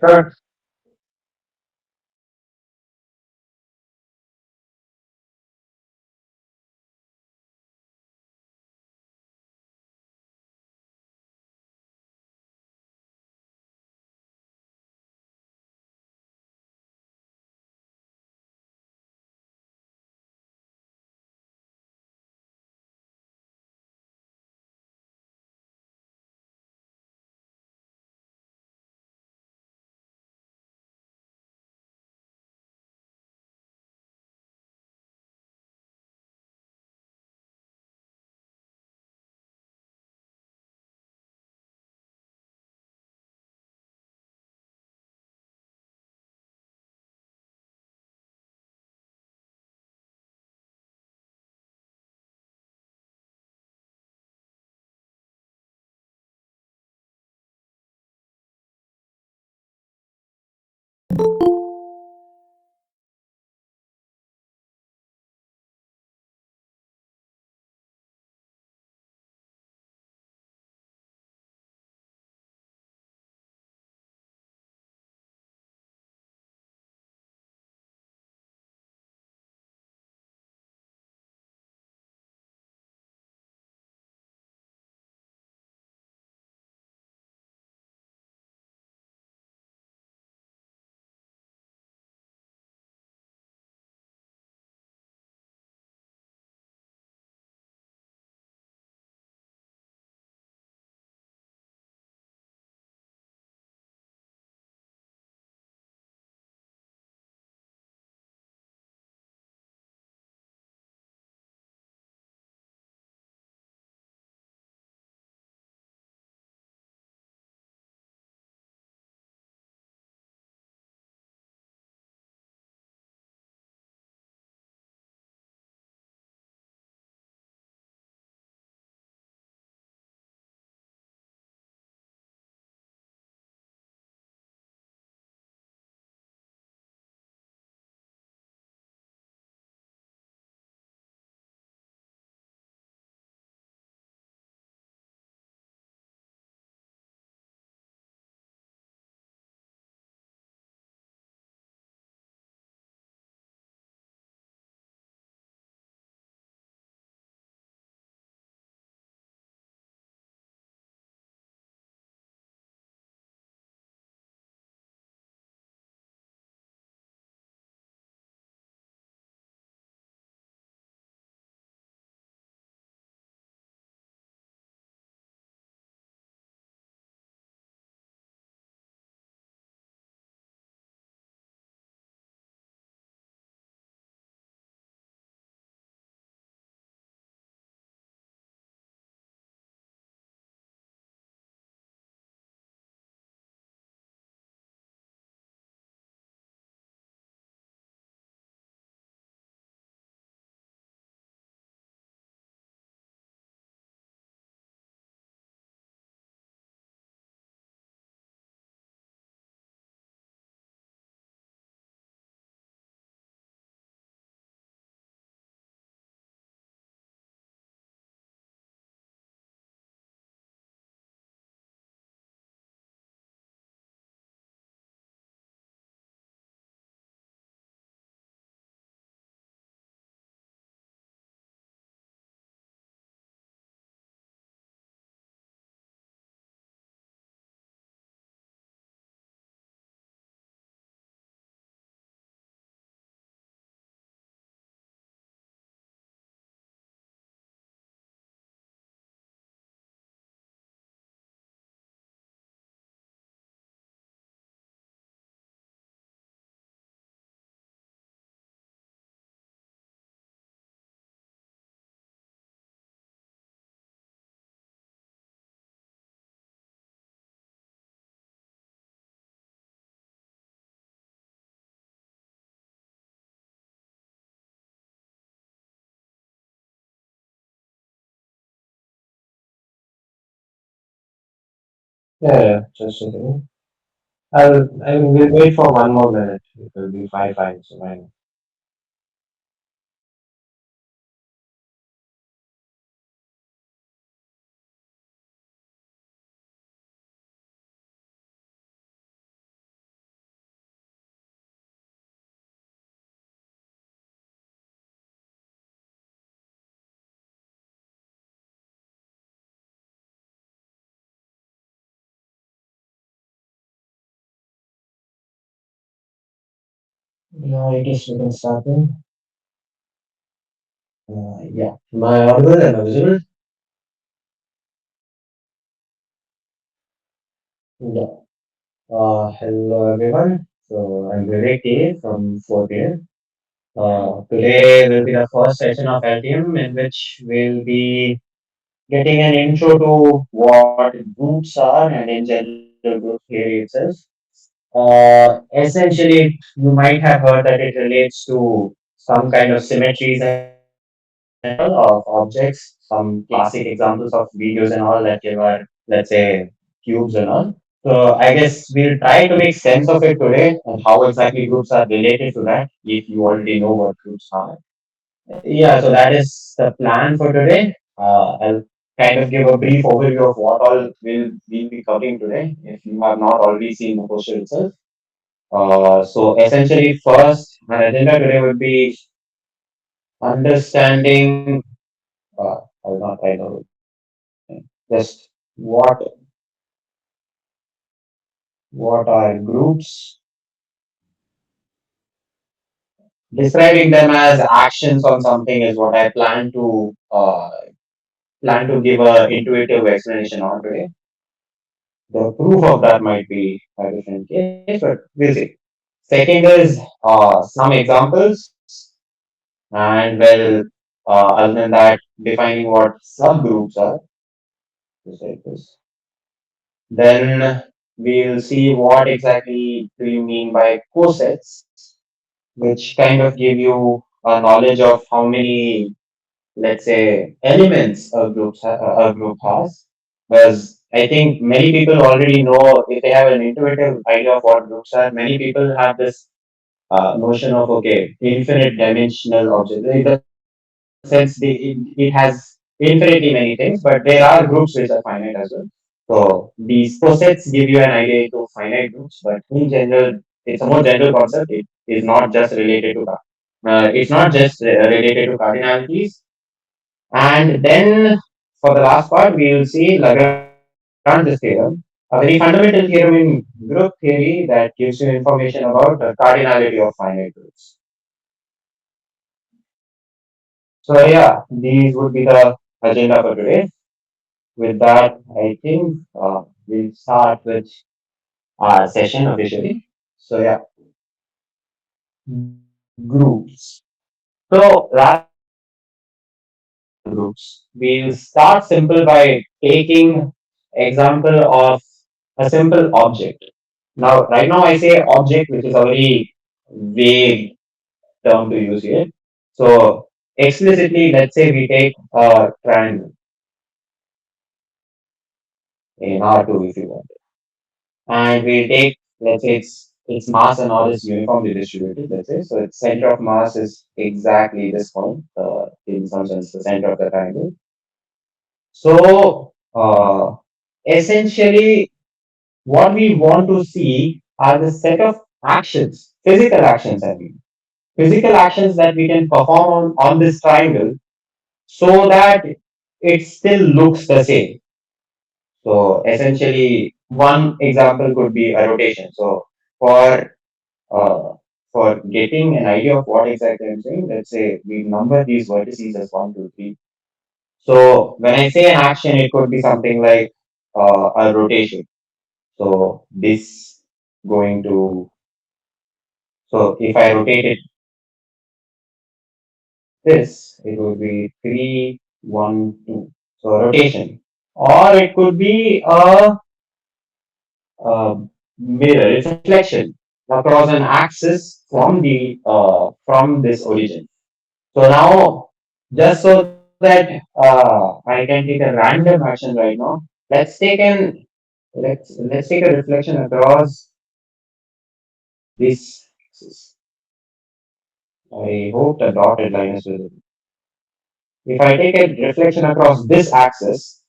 Sure. Yeah, yeah, just a second. We'll wait for 1 more minute. It will be fine. So fine. Yeah, I guess we can start then. Yeah. Am I audible and visible? Yeah. Hello everyone. So I'm Vivek here from 4 p.m. Today will be the first session of LTM in which we'll be getting an intro to what groups are and in general group theory itself. Essentially, you might have heard that it relates to some kind of symmetries and all of objects, some classic examples of videos and all that give are, let's say, cubes and all. So I guess we'll try to make sense of it today and how exactly groups are related to that, if you already know what groups are. Yeah, so that is the plan for today. I'll kind of give a brief overview of what all we'll be covering today, if you have not already seen the poster itself. So essentially, first, my agenda today would be understanding. I'll not I know just what are groups, describing them as actions on something is what I plan to give a intuitive explanation on today. The proof of that might be a different case, but we'll see. Second is some examples, and well, other than that, defining what subgroups are, just like this. Then we'll see what exactly do you mean by cosets, which kind of give you a knowledge of how many, let's say, elements a group has. Because I think many people already know if they have an intuitive idea of what groups are. Many people have this notion of okay, infinite dimensional object. In the sense, it has infinitely many things, but there are groups which are finite as well. So these cosets give you an idea into finite groups, but in general, it's a more general concept. It is not just related to it's not just related to cardinalities. And then for the last part, we will see Lagrange's theorem, a very fundamental theorem in group theory that gives you information about the cardinality of finite groups. So yeah, these would be the agenda for today. With that, I think we'll start with our session officially. So yeah, groups. So rather than explaining what exactly are groups, we'll start simple by taking example of a simple object. Now, right now I say object, which is a very vague term to use here. So explicitly, let's say we take a triangle in R2 if you want, and we take, let's say its mass and all is uniformly distributed, let's say. So its center of mass is exactly this point, in some sense, the center of the triangle. So essentially, what we want to see are the set of actions, physical actions, I mean, physical actions that we can perform on this triangle so that it still looks the same. So essentially, one example could be a rotation. So for uh, for getting an idea of what exactly I'm saying, let's say we number these vertices as 1, 2, 3. So when I say an action, it could be something like a rotation. So this going to so if I rotate it this, it would be 3, 1, 2. So rotation, or it could be a mirror. It's a reflection across an axis from this origin. So now, just so that I can take a random action right now, let's take an let's take a reflection across this axis. I hope the dotted line is visible. If I take a reflection across this axis,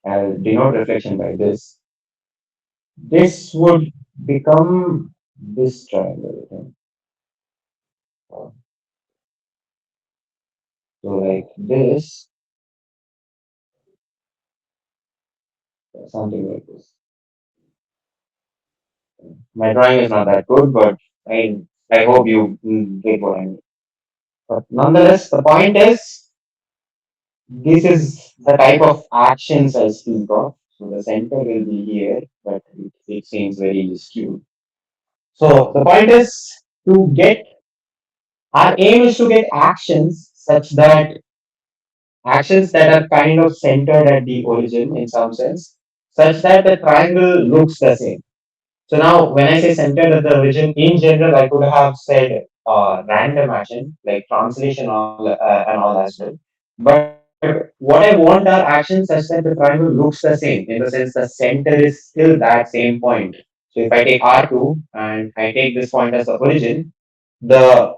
I'll denote reflection by this. This would become this triangle. So like this, something like this. My drawing is not that good, but I mean, I hope you get what I mean. But nonetheless, the point is, this is the type of actions I speak of. So the center will be here, but it seems very skewed. So the point is to get, our aim is to get actions that are kind of centered at the origin in some sense, such that the triangle looks the same. So now, when I say centered at the origin, in general, I could have said random action, like translation and all as well. But what I want are actions such that the triangle looks the same, in the sense the center is still that same point. So if I take R2 and I take this point as the origin, the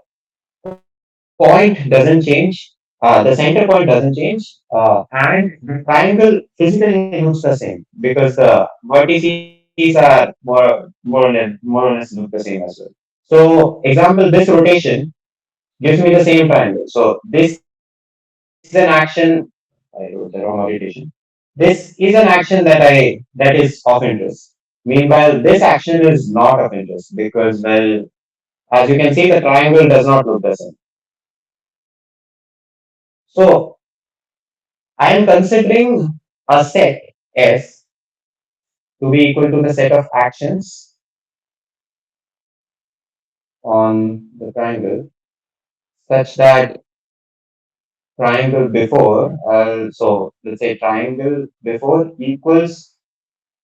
point doesn't change, the center point doesn't change, and the triangle physically looks the same because the vertices are more or less look the same as well. So, example, this rotation gives me the same triangle. So, this is an action. I wrote the wrong orientation. This is an action that is of interest. Meanwhile, this action is not of interest because, well, as you can see, the triangle does not look the same. So, I am considering a set S to be equal to the set of actions on the triangle such that triangle before, so let's say triangle before equals,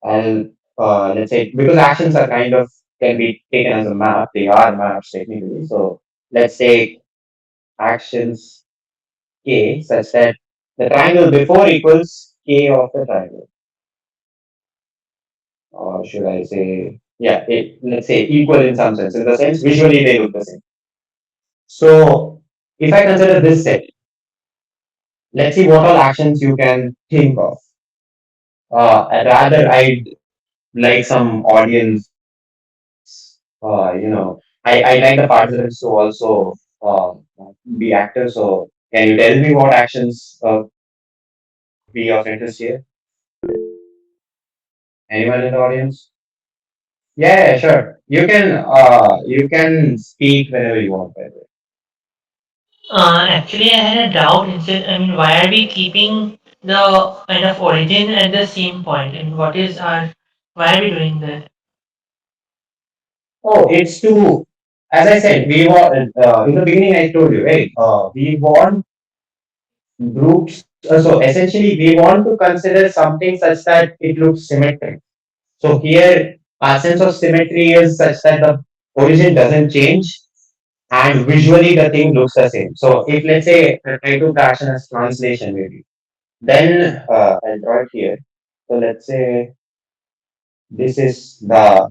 I'll, let's say, because actions are kind of can be taken as a map, they are maps technically. So let's take actions K such that the triangle before equals K of the triangle. Or should I say, yeah, let's say equal in some sense. In the sense, visually they look the same. So if I consider this set, let's see what all actions you can think of. Rather, I'd like some audience, I like the participants to also be actors. So can you tell me what actions be of interest here? Anyone in the audience? Yeah, sure. You can speak whenever you want, by the way. Actually, I had a doubt. Instead, I mean, why are we keeping the kind of origin at the same point? And what is our? Why are we doing that? Oh, it's to, as I said, we want, in the beginning I told you, right? We want groups. So essentially, we want to consider something such that it looks symmetric. So here, our sense of symmetry is such that the origin doesn't change and visually the thing looks the same. So if let's say I try to action as translation maybe, then I'll draw it here. So let's say this is the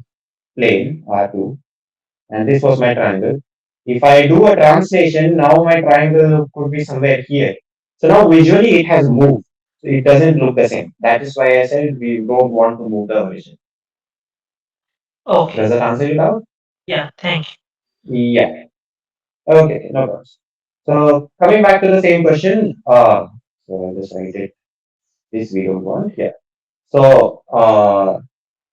plane R2 and this was my triangle. If I do a translation, now my triangle could be somewhere here. So now visually it has moved. So it doesn't look the same. That is why I said we don't want to move the origin. Does Okay. that answer it out? Yeah. Thank you. Yeah. Okay, no problem. So coming back to the same question, so I'll just write it. This we don't want. Yeah. So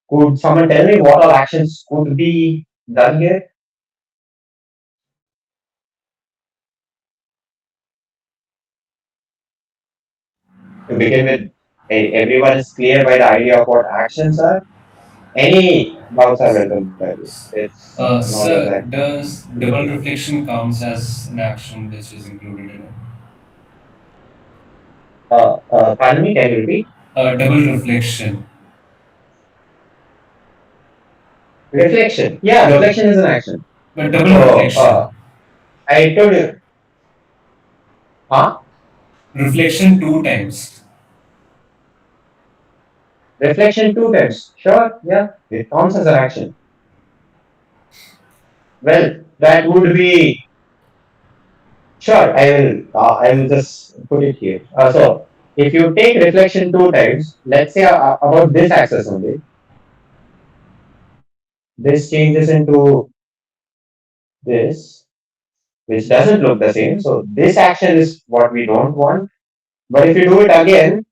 could someone tell me what all actions could be done here to begin with? Everyone is clear by the idea of what actions are. Any doubts are welcome, by the way. It's not Sir, exactly does double difficult. reflection counts as an action which is included in it? Pardon me, can you repeat? Double reflection. Reflection. Yeah, reflection is an action. But double So reflection. I told you, huh? Reflection two times. Reflection two times. Sure, yeah, it counts as an action. Well, that would be sure. I will just put it here. So if you take reflection two times, let's say about this axis only, this changes into this, which doesn't look the same. So this action is what we don't want. But if you do it again,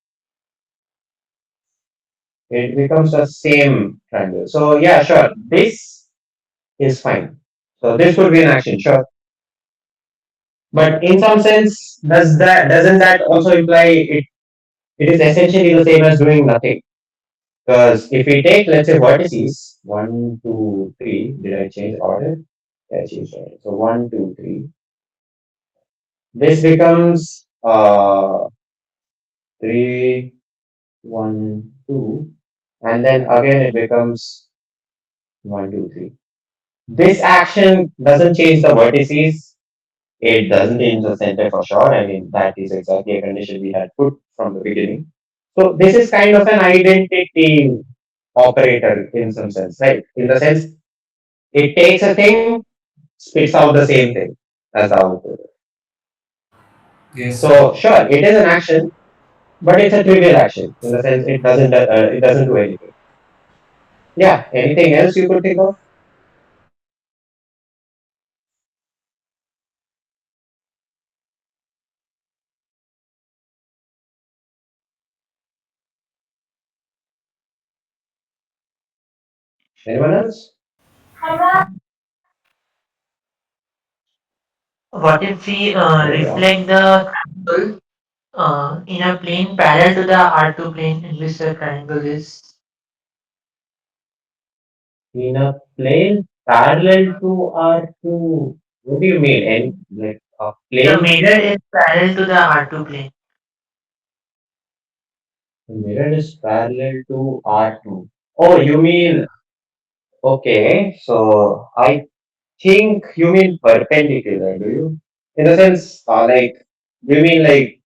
it becomes the same triangle. So yeah, sure. This is fine. So this could be an action, sure. But in some sense, doesn't that also imply it is essentially the same as doing nothing? Because if we take, let's say, vertices, one, two, three, did I change order? Yeah, I changed order. So one, two, three. This becomes three, one, two, and then again it becomes one, two, three. This action doesn't change the vertices. It doesn't change the center for sure. I mean, that is exactly a condition we had put from the beginning. So this is kind of an identity operator in some sense, right? In the sense, it takes a thing, spits out the same thing as the output. Yes. So sure, it is an action, but it's a trivial action in the sense it doesn't do anything. Yeah. Anything else you could think of? Anyone else? What if we Yeah. reflect the triangle in a plane parallel to the R2 plane in which the triangle is? In a plane parallel to R2. What do you mean? And like a The plane, mirror is parallel to the R2 plane. the mirror is parallel to R2. Oh, you mean okay? So I think you mean perpendicular, do you? In the sense, like, do you mean like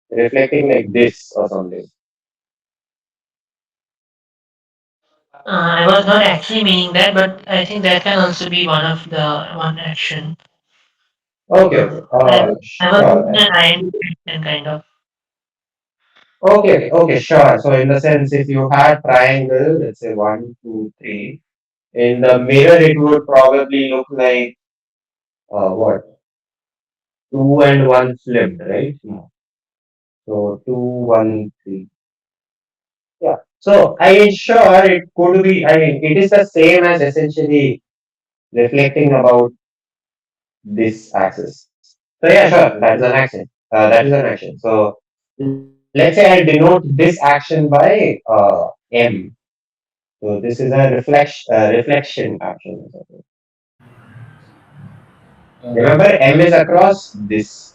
reflecting like this or something? I was not actually meaning that, but I think that can also be one of the one action. Okay, okay. I was Sure. making an identification kind of. Okay, okay, okay, sure. So in the sense, if you had triangle, let's say one, two, three, in the mirror, it would probably look like what? Two and one flipped, right? Yeah. So two, one, three. Yeah. So I mean, sure, it could be. I mean, it is the same as essentially reflecting about this axis. So yeah, sure, that is an action. That is an action. So let's say I denote this action by M. So this is a reflection action. Remember, M is across this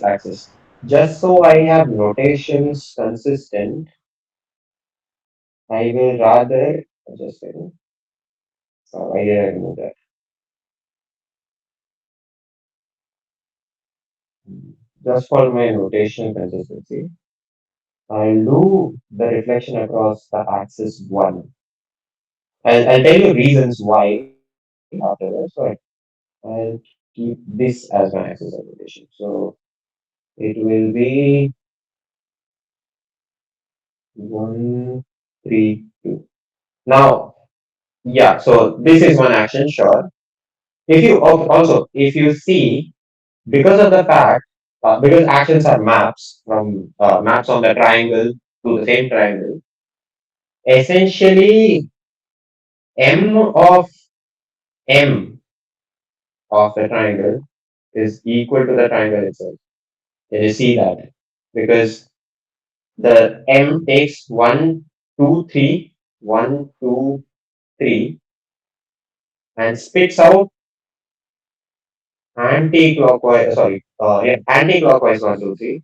axis. Just so I have notations consistent, I will rather just why did I remove that? Just for my notation consistency, I'll do the reflection across the axis one. I'll tell you reasons why afterwards. So I'll keep this as my axis of rotation. So it will be one, three, two. Now, yeah. So this is one action, sure. If you also if you see because of the fact because actions are maps from maps on the triangle to the same triangle, essentially m of m of the triangle is equal to the triangle itself. Can you see that? Because the m takes one, two, three, one, two, three, and spits out anti-clockwise. Sorry, yeah, anti-clockwise one, two, three.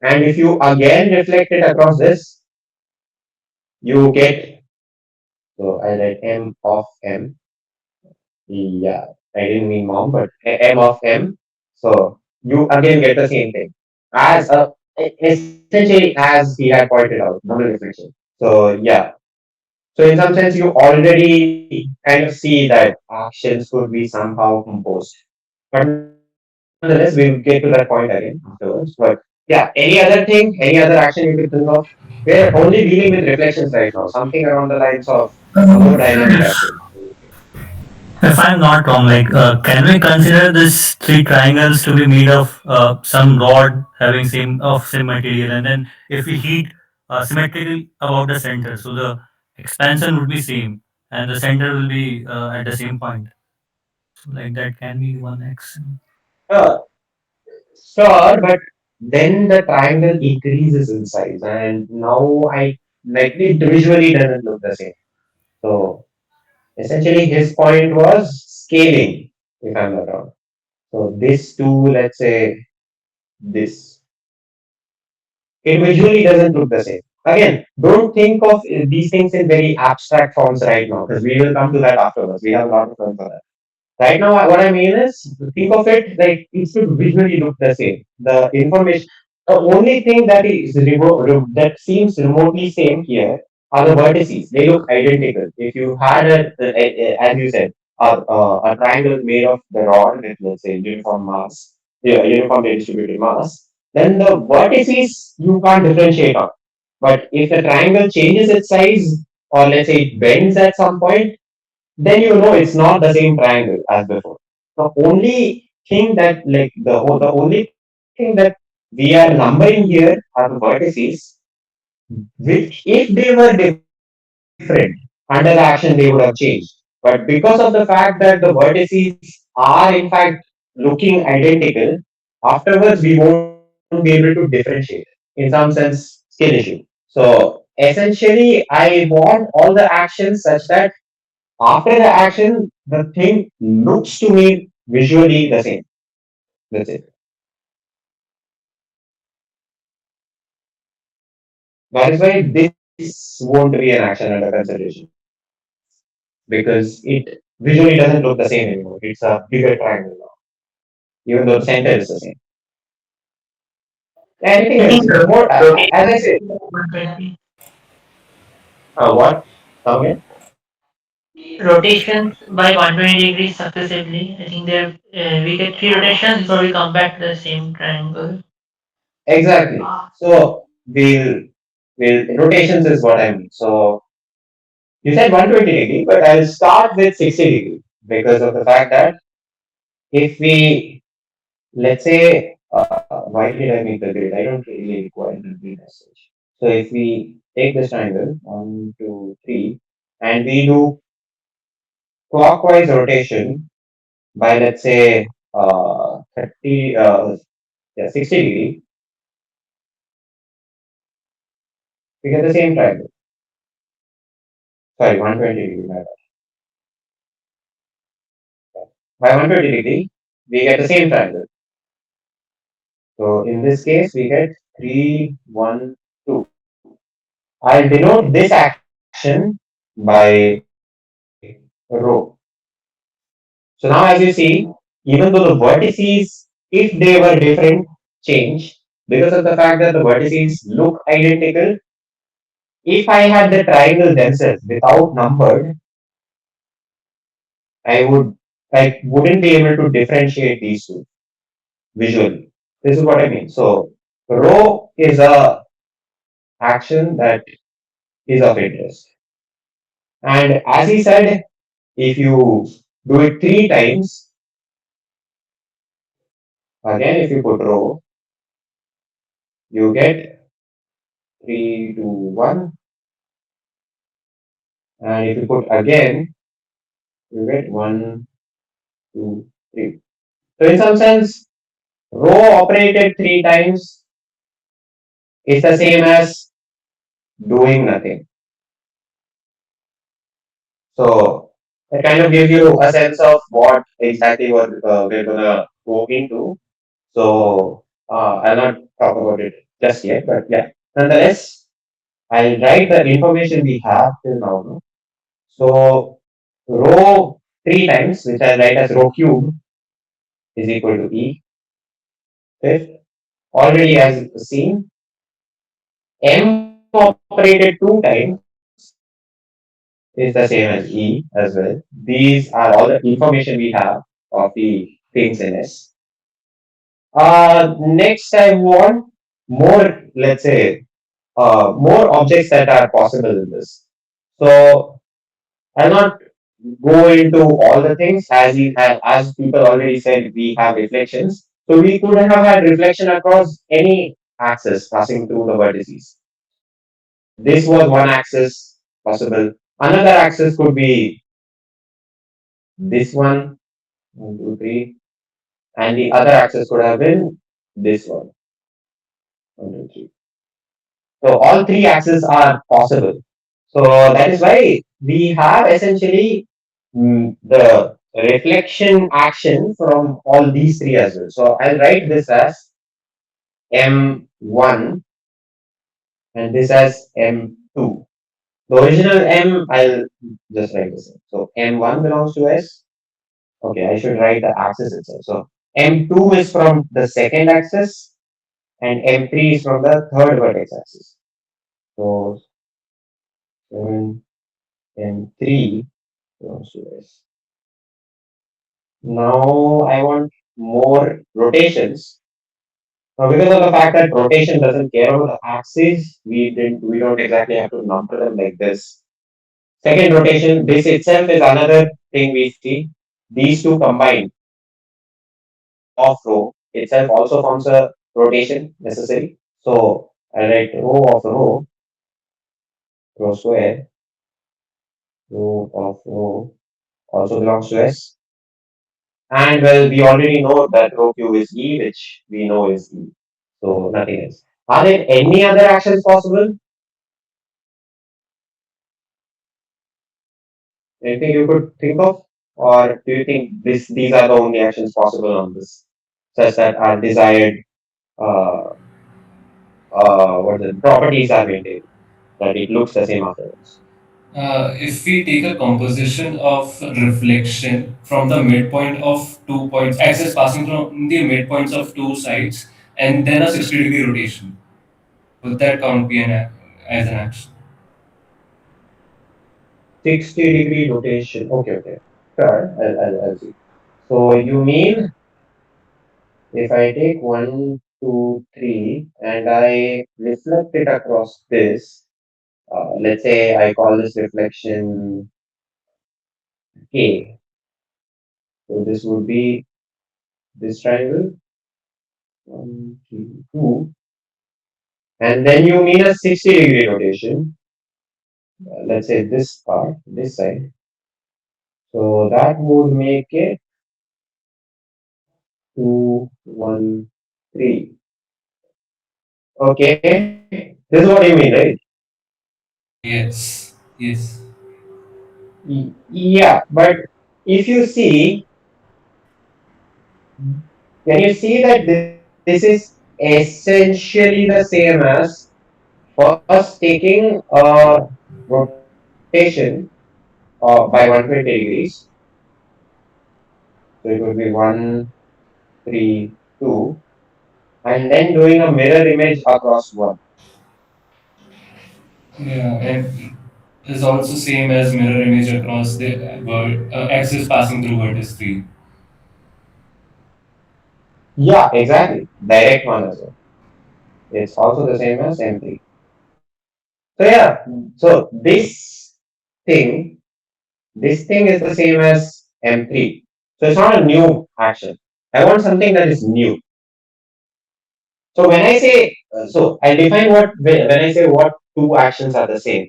And if you again reflect it across this, you get. So I write m of m. Yeah, I didn't mean mom, but m of m. So you again get the same thing as essentially as he had pointed out, double reflection. So yeah. So in some sense, you already kind of see that actions could be somehow composed. But nonetheless, we'll get to that point again afterwards. But yeah, any other thing, any other action you could think of? We're only dealing with reflections right now, something around the lines of a more dynamic If, action. if I'm not wrong, can we consider these three triangles to be made of some rod having same material, and then if we heat symmetrically about the center, so the expansion would be same. and the center will be at the same point. So like that can be one action. Uh, sure, but then the triangle increases in size, and now I like it visually doesn't look the same. So essentially, his point was scaling, if I'm not wrong. So this to let's say this, it visually doesn't look the same. Again, don't think of these things in very abstract forms right now, because we will come to that afterwards. We have a lot of time for that. Right now, what I mean is, think of it like it should visually look the same. The information, the only thing that is that seems remotely same here are the vertices. They look identical. If you had as you said, a triangle made of the rod with let's say uniform mass, yeah, uniformly distributed mass, then the vertices you can't differentiate on. But if the triangle changes its size, or let's say it bends at some point, then you know it's not the same triangle as before. The only thing that like the only thing that we are numbering here are the vertices, which if they were different under the action they would have changed. But because of the fact that the vertices are in fact looking identical, afterwards we won't be able to differentiate. In some sense, skill issue. So essentially, I want all the actions such that after the action, the thing looks to me visually the same. That's it. That is why this won't be an action under consideration because it visually doesn't look the same anymore. It's a bigger triangle now, even though the center is the same. Anything I else? think More, as I rotation said, 120. what? Come again? Rotations by 120 degrees successively. I think there we get three rotations before we come back to the same triangle. Exactly. So we'll rotations is what I mean. So you said 120-degree, but I'll start with 60-degree because of the fact that if we let's say why did I make the grid? I don't really require the grid as such. So if we take this triangle 1, 2, 3, and we do clockwise rotation by let's say 30 yeah 60-degree, we get the same triangle. Sorry, 120-degree. By 120-degree, we get the same triangle. So in this case, we get 3, 1, 2. I'll denote this action by rho. So now, as you see, even though the vertices, if they were different, change because of the fact that the vertices look identical. If I had the triangle themselves without numbered, I would like wouldn't be able to differentiate these two visually. This is what I mean. So rho is a action that is of interest. And as he said, if you do it 3 times, again, if you put rho, you get 3, 2, 1. And if you put again, you get 1, 2, 3. So in some sense, rho operated 3 times is the same as doing nothing. So it kind of gives you a sense of what exactly what we're gonna go into. So I'll not talk about it just yet, but yeah. Nonetheless, I'll write the information we have till now. No? So rho 3 times, which I write as rho cube, is equal to E. Fifth, already as seen, M operated 2 times is the same as E as well. These are all the information we have of the things in S. Next, I want more, let's say, more objects that are possible in this. So I'll not go into all the things as people already said. We have reflections, so we could have had reflection across any axis passing through the vertices. This was one axis possible. Another axis could be this one, 2, 3, and the other axis could have been this one, 2, 3. So all three axes are possible. So that is why we have essentially the reflection action from all these three as well. So I'll write this as M1 and this as M2. The original M, I'll just write this. So M1 belongs to S. Okay, I should write the axis itself. So M2 is from the second axis and M3 is from the third vertex axis. So 7 M3 belongs to S. Now I want more rotations. Now because of the fact that rotation doesn't care about the axis, we don't exactly have to number them like this. Second rotation, this itself is another thing we see. These two combined, row of row itself also forms a rotation necessary. So I write row of row square, row of row also belongs to S. And well, we already know that row Q is E, which we know is E. So nothing else. Are there any other actions possible? Anything you could think of? Or do you think these are the only actions possible on this, such that our desired uh, what the properties are maintained, that it looks the same afterwards? If we take a composition of reflection from the midpoint of 2 points, axis passing through the midpoints of two sides, and then a 60-degree rotation, would that count be as an action? 60-degree rotation. Okay, okay. Sure, I'll see. So you mean if I take 1, 2, 3, and I reflect it across this, let's say I call this reflection K. So this would be this triangle, 1, 3, 2. And then you mean a 60-degree rotation, let's say this part, this side. So that would make it 2, 1, 3. Okay, this is what you mean, right? Yes, yes. Yeah, but if you see, can you see that this is essentially the same as first taking a rotation by 120 degrees. So it would be 1, 3, 2, and then doing a mirror image across one. Yeah, and is also same as mirror image across the axis passing through vertex 3. Yeah, exactly. Direct one as well. It's also the same as M3. So yeah, so thing, this thing is the same as M3. So it's not a new action. I want something that is new. So when I say, so I define when I say what two actions are the same.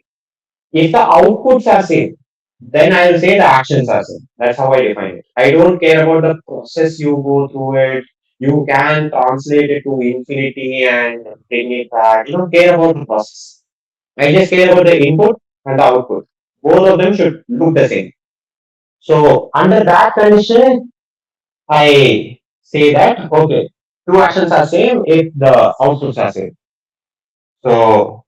If the outputs are same, then I will say the actions are same. That's how I define it. I don't care about the process you go through it. You can translate it to infinity and bring it back. You don't care about the process. I just care about the input and the output. Both of them should look the same. So under that condition, I say that okay, two actions are same if the outputs are same. So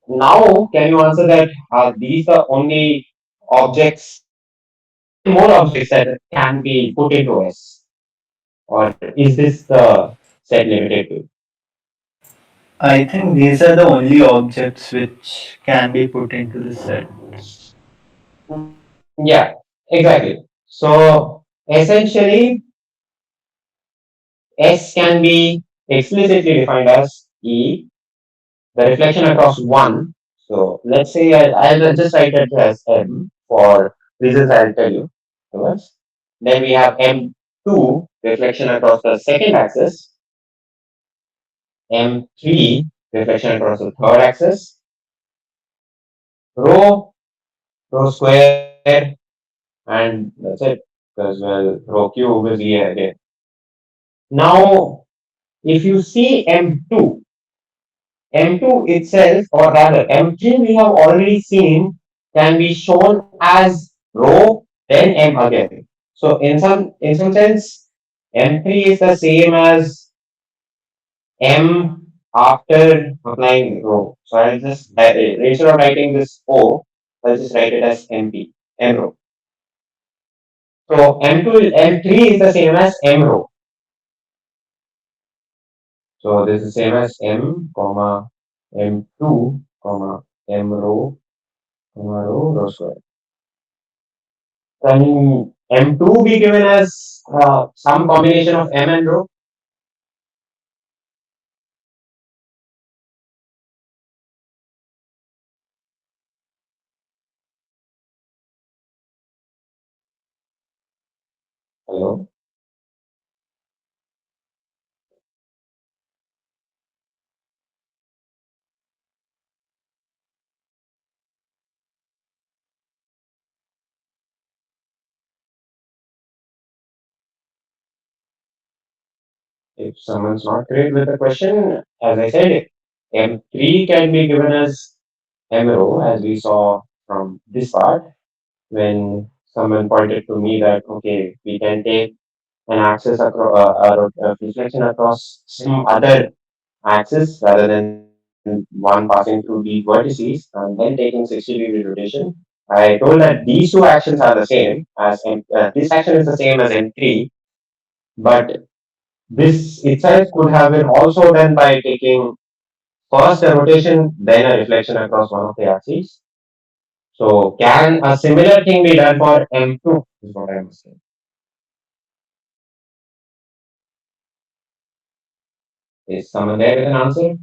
now can you answer that? Are these the only objects, or are there more objects that can be put into S? Or is this the set limited to? I think these are the only objects which can be put into the set. Yeah, exactly. So essentially, S can be explicitly defined as E, the reflection across one. So let's say I'll just write it as M for reasons I'll tell you afterwards. Then we have M2, reflection across the second axis, M3, reflection across the third axis, rho, rho square, and that's it. Because, well, rho cube is here again. Now, if you see M2 itself, or rather M3, we have already seen can be shown as rho, then M again. So in some sense, M3 is the same as M after applying rho. So I'll just instead of writing this O, I'll just write it as MP, M rho. So M3 is the same as M rho. So this is same as M comma M2 comma M rho comma rho square. Can M2 be given as some combination of M and rho? Hello? If someone's not great with the question, as I said, M3 can be given as M rho, as we saw from this part, when someone pointed to me that, okay, we can take an axis across a reflection across some other axis rather than one passing through the vertices and then taking 60-degree rotation. I told that these two actions are the same as this action is the same as M3, but this itself could have been also done by taking first a rotation, then a reflection across one of the axes. So can a similar thing be done for M2 is what I'm saying. Is someone there with an answer?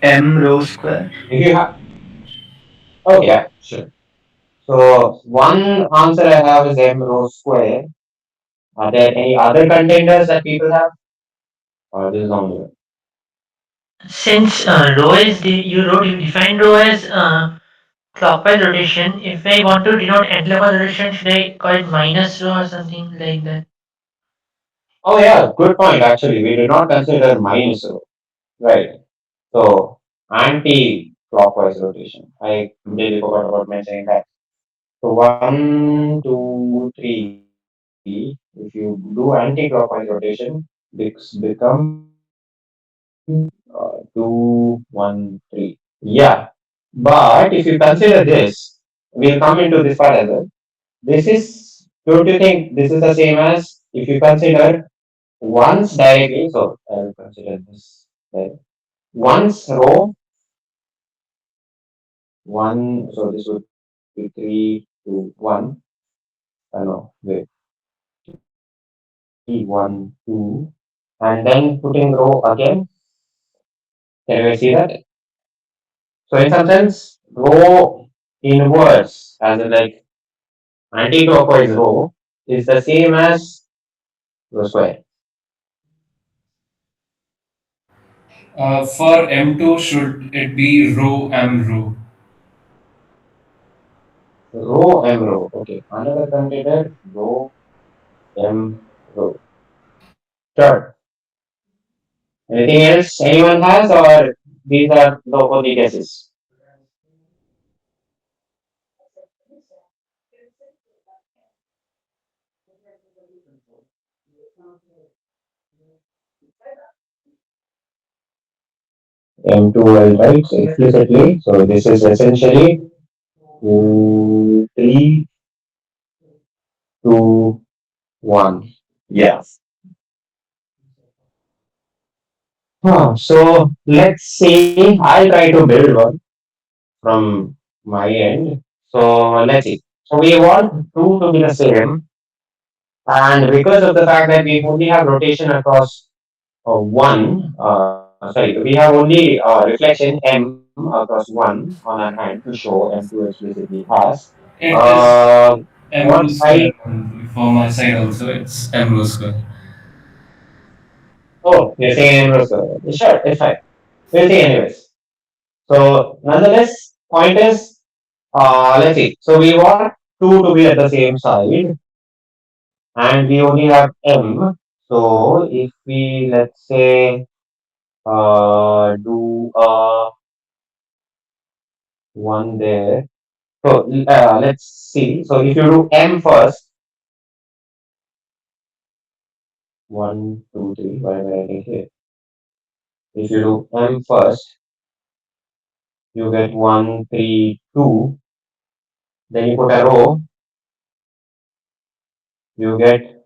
M rho square. If you have, oh yeah, sure. So one answer I have is M rho square. Are there any other contenders that people have? Or this is only one? Since rho is you define rho as clockwise rotation, if I want to denote anti-clockwise rotation, should I call it minus rho or something like that? Oh yeah, good point actually. We did not consider minus rho. Right. So anti-clockwise rotation. I completely forgot about mentioning that. So 1, 2, 3. If you do anti-clockwise rotation, this becomes 2, 1, 3. Yeah, but if you consider this, we'll come into this part as well. This is, don't you think this is the same as if you consider once directly? So I will consider this. Right. Once row one. So this would be 3, 2, 1. No, wait. 3, 1, 2, and then putting row again. Can you see that? So in some sense, row inverse, as in like anti-clockwise row, is the same as row square. For M2, should it be rho M rho? Row m row. Okay, another consider row m row. Sure. Anything else anyone has, or these are the only guesses? M2 will write explicitly. So this is essentially 3, 2, 1. Yes. So let's see. I'll try to build one from my end. So let's see. So we want two to be the same, and because of the fact that we only have rotation across we have only reflection M across one on our hand to show M2 explicitly has. It is M What rho I square. For my side also, it's M rho square. Oh, you're saying M row square. Sure, it's fine. We'll see anyways. So nonetheless, point is, let's see. So we want two to be at the same side, and we only have M. So if we, let's say, do one there. So let's see. So if you do M first, one, two, three, whatever I writing here. If you do M first, you get one, three, two. Then you put a row, you get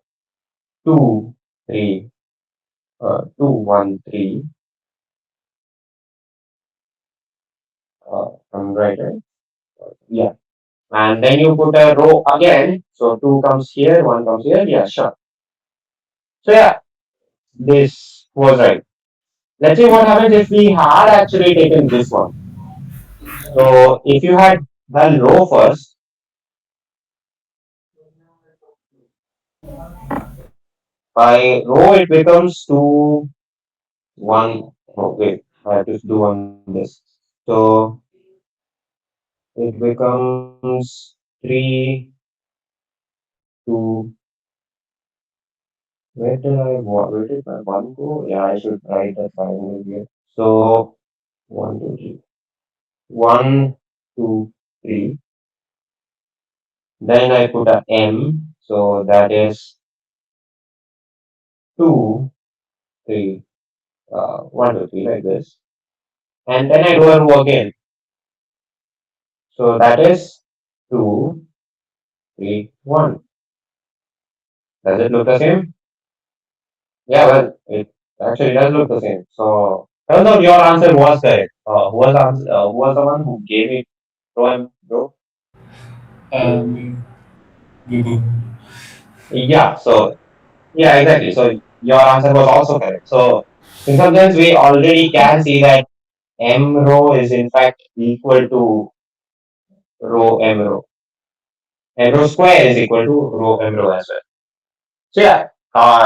two, three, two, one, three. I'm right? Yeah. And then you put a row again. So two comes here, one comes here. Yeah, sure. So yeah, this was right. Let's see what happens if we had actually taken this one. So if you had done row first, by row it becomes two, one. Oh, wait, I have to do on this. So it becomes three, two. Where did my one go? Yeah, I should write that finally here. So one, two, three. One, two, three. Then I put a M. So that is two, three, one, two, three, like this. And then I do a row again. So that is two, three, one. Does it look the same? Yeah, well, it actually does look the same. So turns out your answer was correct. Who was the one who gave it row and row? Um, Vibhu. Yeah. So yeah, exactly. So your answer was also correct. So in some sense, we already can see that M row is in fact equal to row M row. M row square is equal to row M row as well. So yeah,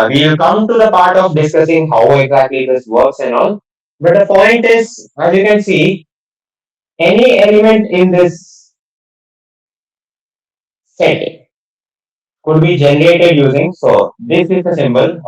we'll come to the part of discussing how exactly this works and all. But the point is, as you can see, any element in this set could be generated using. So this is the symbol.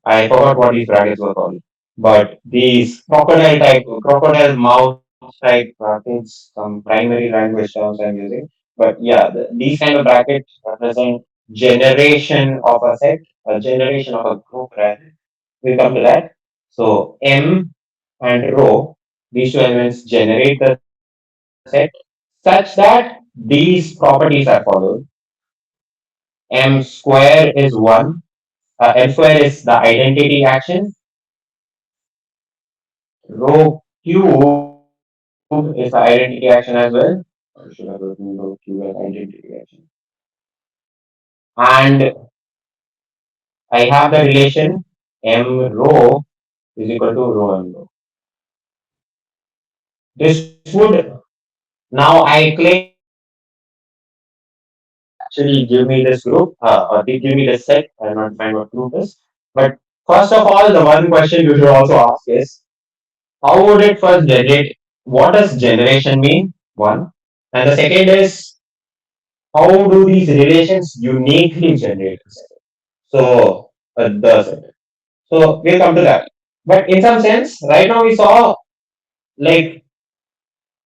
I forgot what these brackets were called, but these crocodile mouth type brackets, some primary language terms I'm using. But yeah, these kind of brackets represent generation of a set, a generation of a group, right? We'll come to that. So M and rho, these two elements generate the set such that these properties are followed. M square is one. M square is the identity action. Row cube is the identity action as well. I should have written row cube as identity action. And I have the relation M row is equal to rho M row. This would now I claim actually give me this group or they give me this set. I'm not find what group is. But first of all, the one question you should also ask is how would it first generate? What does generation mean? One. And the second is how do these relations uniquely generate a set? So the set. So we'll come to that. But in some sense, right now we saw like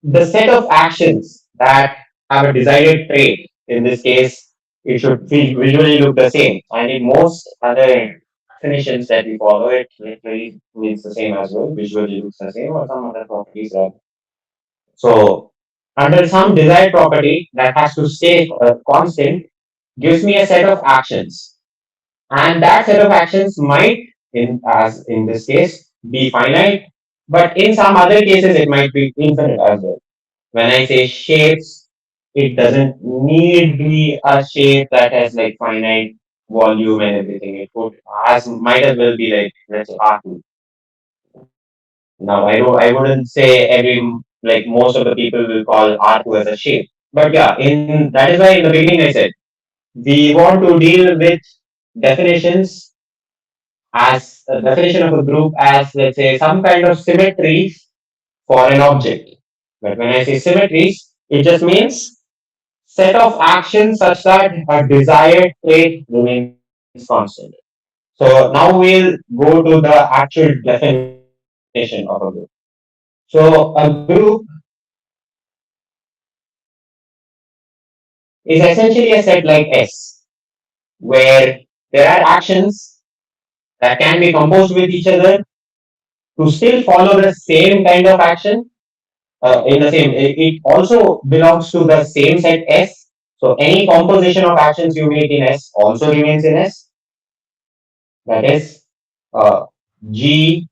the set of actions that have a desired trait. In this case, it should visually look the same. And in most other definitions that we follow, it literally means the same as well. Visually looks the same or some other properties. So under some desired property that has to stay constant gives me a set of actions. And that set of actions might, as in this case, be finite, but in some other cases it might be infinite as well. When I say shapes, it doesn't need be a shape that has like finite volume and everything. It could as might as well be like let's say R2. Now I wouldn't say like most of the people will call R2 as a shape. But yeah, in that is why in the beginning I said we want to deal with definitions as a definition of a group as, let's say, some kind of symmetries for an object. But when I say symmetries, it just means set of actions such that a desired trait remains constant. So now we'll go to the actual definition of a group. So a group is essentially a set like S, where there are actions that can be composed with each other to still follow the same kind of action in the same. It also belongs to the same set S. So any composition of actions you make in S also remains in S. That is uh, G.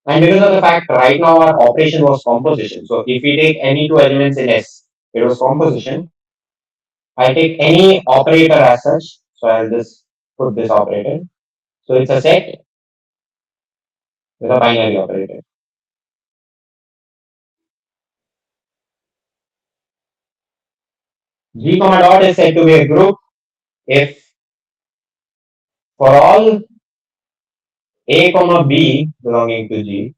And because of the fact right now our operation was composition. So if we take any two elements in S, it was composition. I take any operator as such. So I'll just put this operator. So it's a set with a binary operator. G comma dot is said to be a group if for all A comma B belonging to G,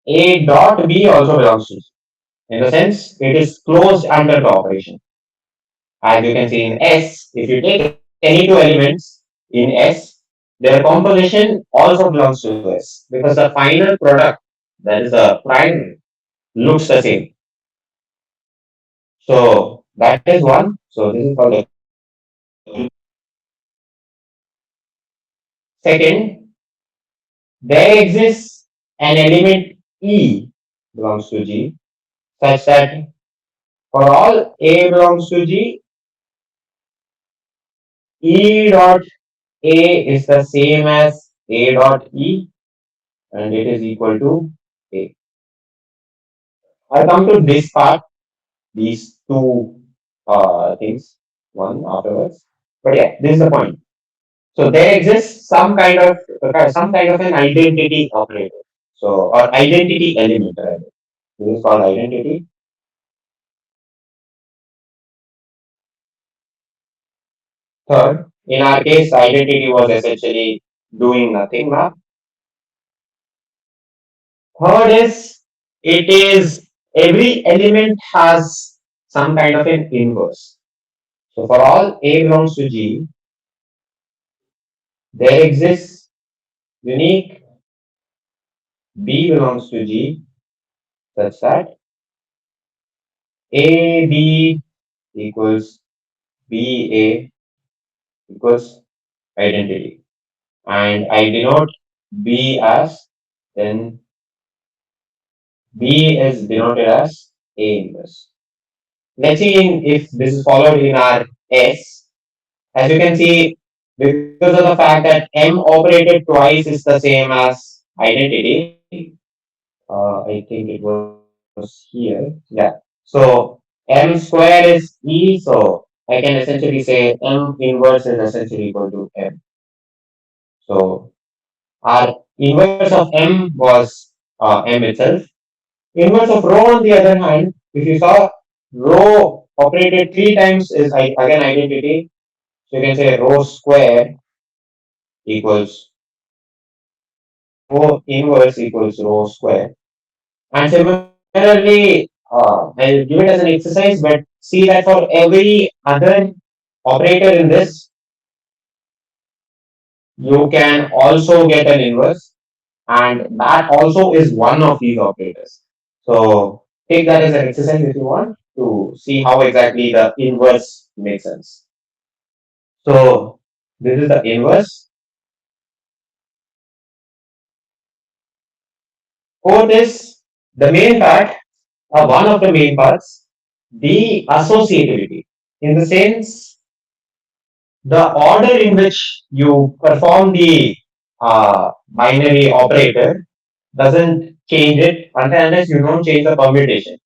A dot B also belongs to G. In the sense, it is closed under the operation. As you can see in S, if you take any two elements in S, their composition also belongs to S because the final product, that is the primary, looks the same. So that is one. So this is called a group. Second, there exists an element E belongs to G such that for all A belongs to G, E dot A is the same as A dot E and it is equal to A. I'll come to this part, these two things, one afterwards. But yeah, this is the point. So there exists some kind of an identity operator. So or identity element. Rather. This is called identity. Third, in our case, identity was essentially doing nothing now. Third is it is every element has some kind of an inverse. So for all A belongs to G, there exists unique B belongs to G such that AB equals BA equals identity. And I denote B as then B is denoted as A inverse. Let's see if this is followed in our S. As you can see, because of the fact that M operated twice is the same as identity, I think it was here. Yeah. So M square is E, so I can essentially say M inverse is essentially equal to M. So our inverse of M was M itself. Inverse of rho, on the other hand, if you saw rho operated three times is again identity. So you can say rho square equals rho inverse equals rho square. And similarly, I'll give it as an exercise, but see that for every other operator in this, you can also get an inverse, and that also is one of these operators. So take that as an exercise if you want to see how exactly the inverse makes sense. So this is the inverse. Fourth is the main part, or one of the main parts, the associativity. In the sense, the order in which you perform the binary operator doesn't change it unless you don't change the permutation.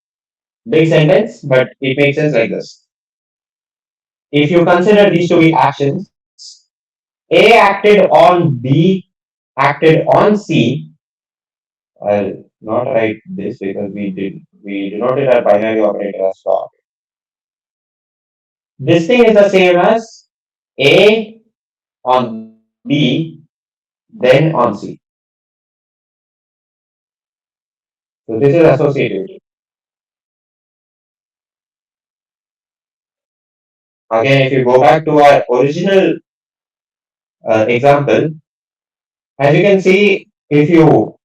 Big sentence, but it makes sense like this. If you consider these to be actions, A acted on B, acted on C. I'll not write this because we denoted our binary operator as dot. This thing is the same as A on B, then on C. So this is associativity. Again, if you go back to our original example, as you can see, if you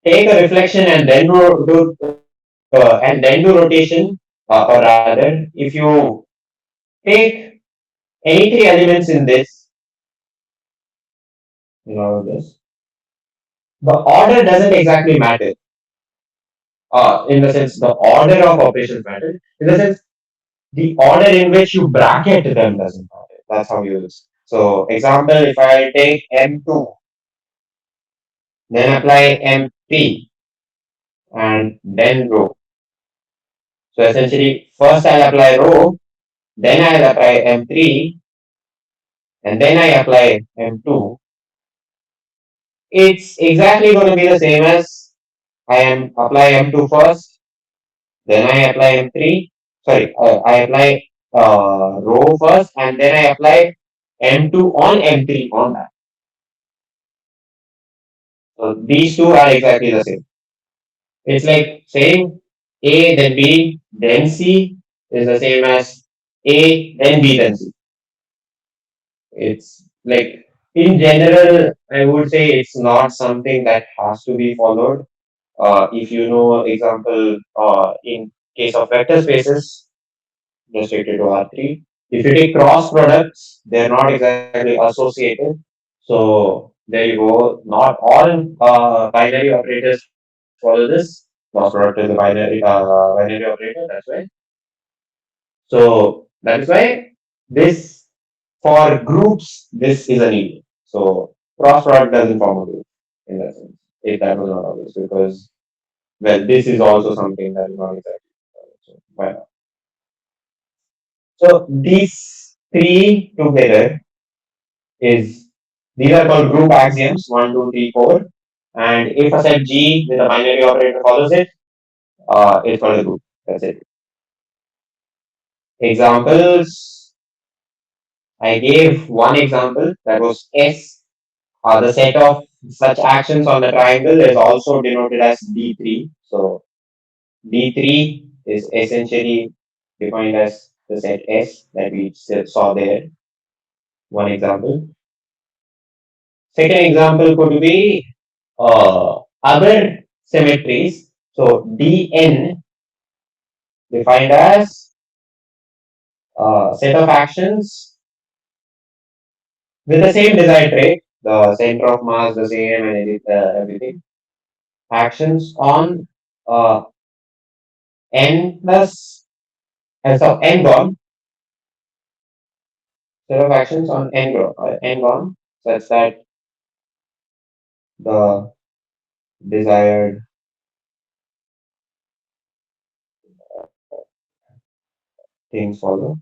take a reflection and then do rotation, or rather, if you take any three elements in this, the order doesn't exactly matter. In the sense, the order of operations matter. In the sense, the order in which you bracket them doesn't matter. That's how you use. So, example, if I take M2, then apply M3, and then rho. So essentially, first I'll apply rho, then I'll apply M3, and then I apply M2. It's exactly going to be the same as I apply M2 first, then I apply M3. Sorry, I apply rho first, and then I apply M2 on M3 on that. So these two are exactly the same. It's like saying A, then B, then C is the same as A, then B, then C. It's like, in general, I would say it's not something that has to be followed. If you know, example, in case of vector spaces, restricted to R3. If you take cross products, they're not exactly associated. So there you go. Not all binary operators follow this. Cross product is a binary operator. That's why. So that is why this, for groups, this is a need. So cross product doesn't form a group in that sense. If that was not obvious, because well, this is also something that is not exactly. So why not? So these three together is, these are called group axioms 1, 2, 3, 4. And if a set G with a binary operator follows it, it's called a group. That's it. Examples, I gave one example, that was S. The set of such actions on the triangle is also denoted as D3. So D3 is essentially defined as the set S that we saw there. One example. Second example could be other symmetries. So Dn defined as set of actions with the same desired trait, the center of mass the same and everything. Actions on uh, n plus so n gone, set of actions on n gone, such that the desired things follow.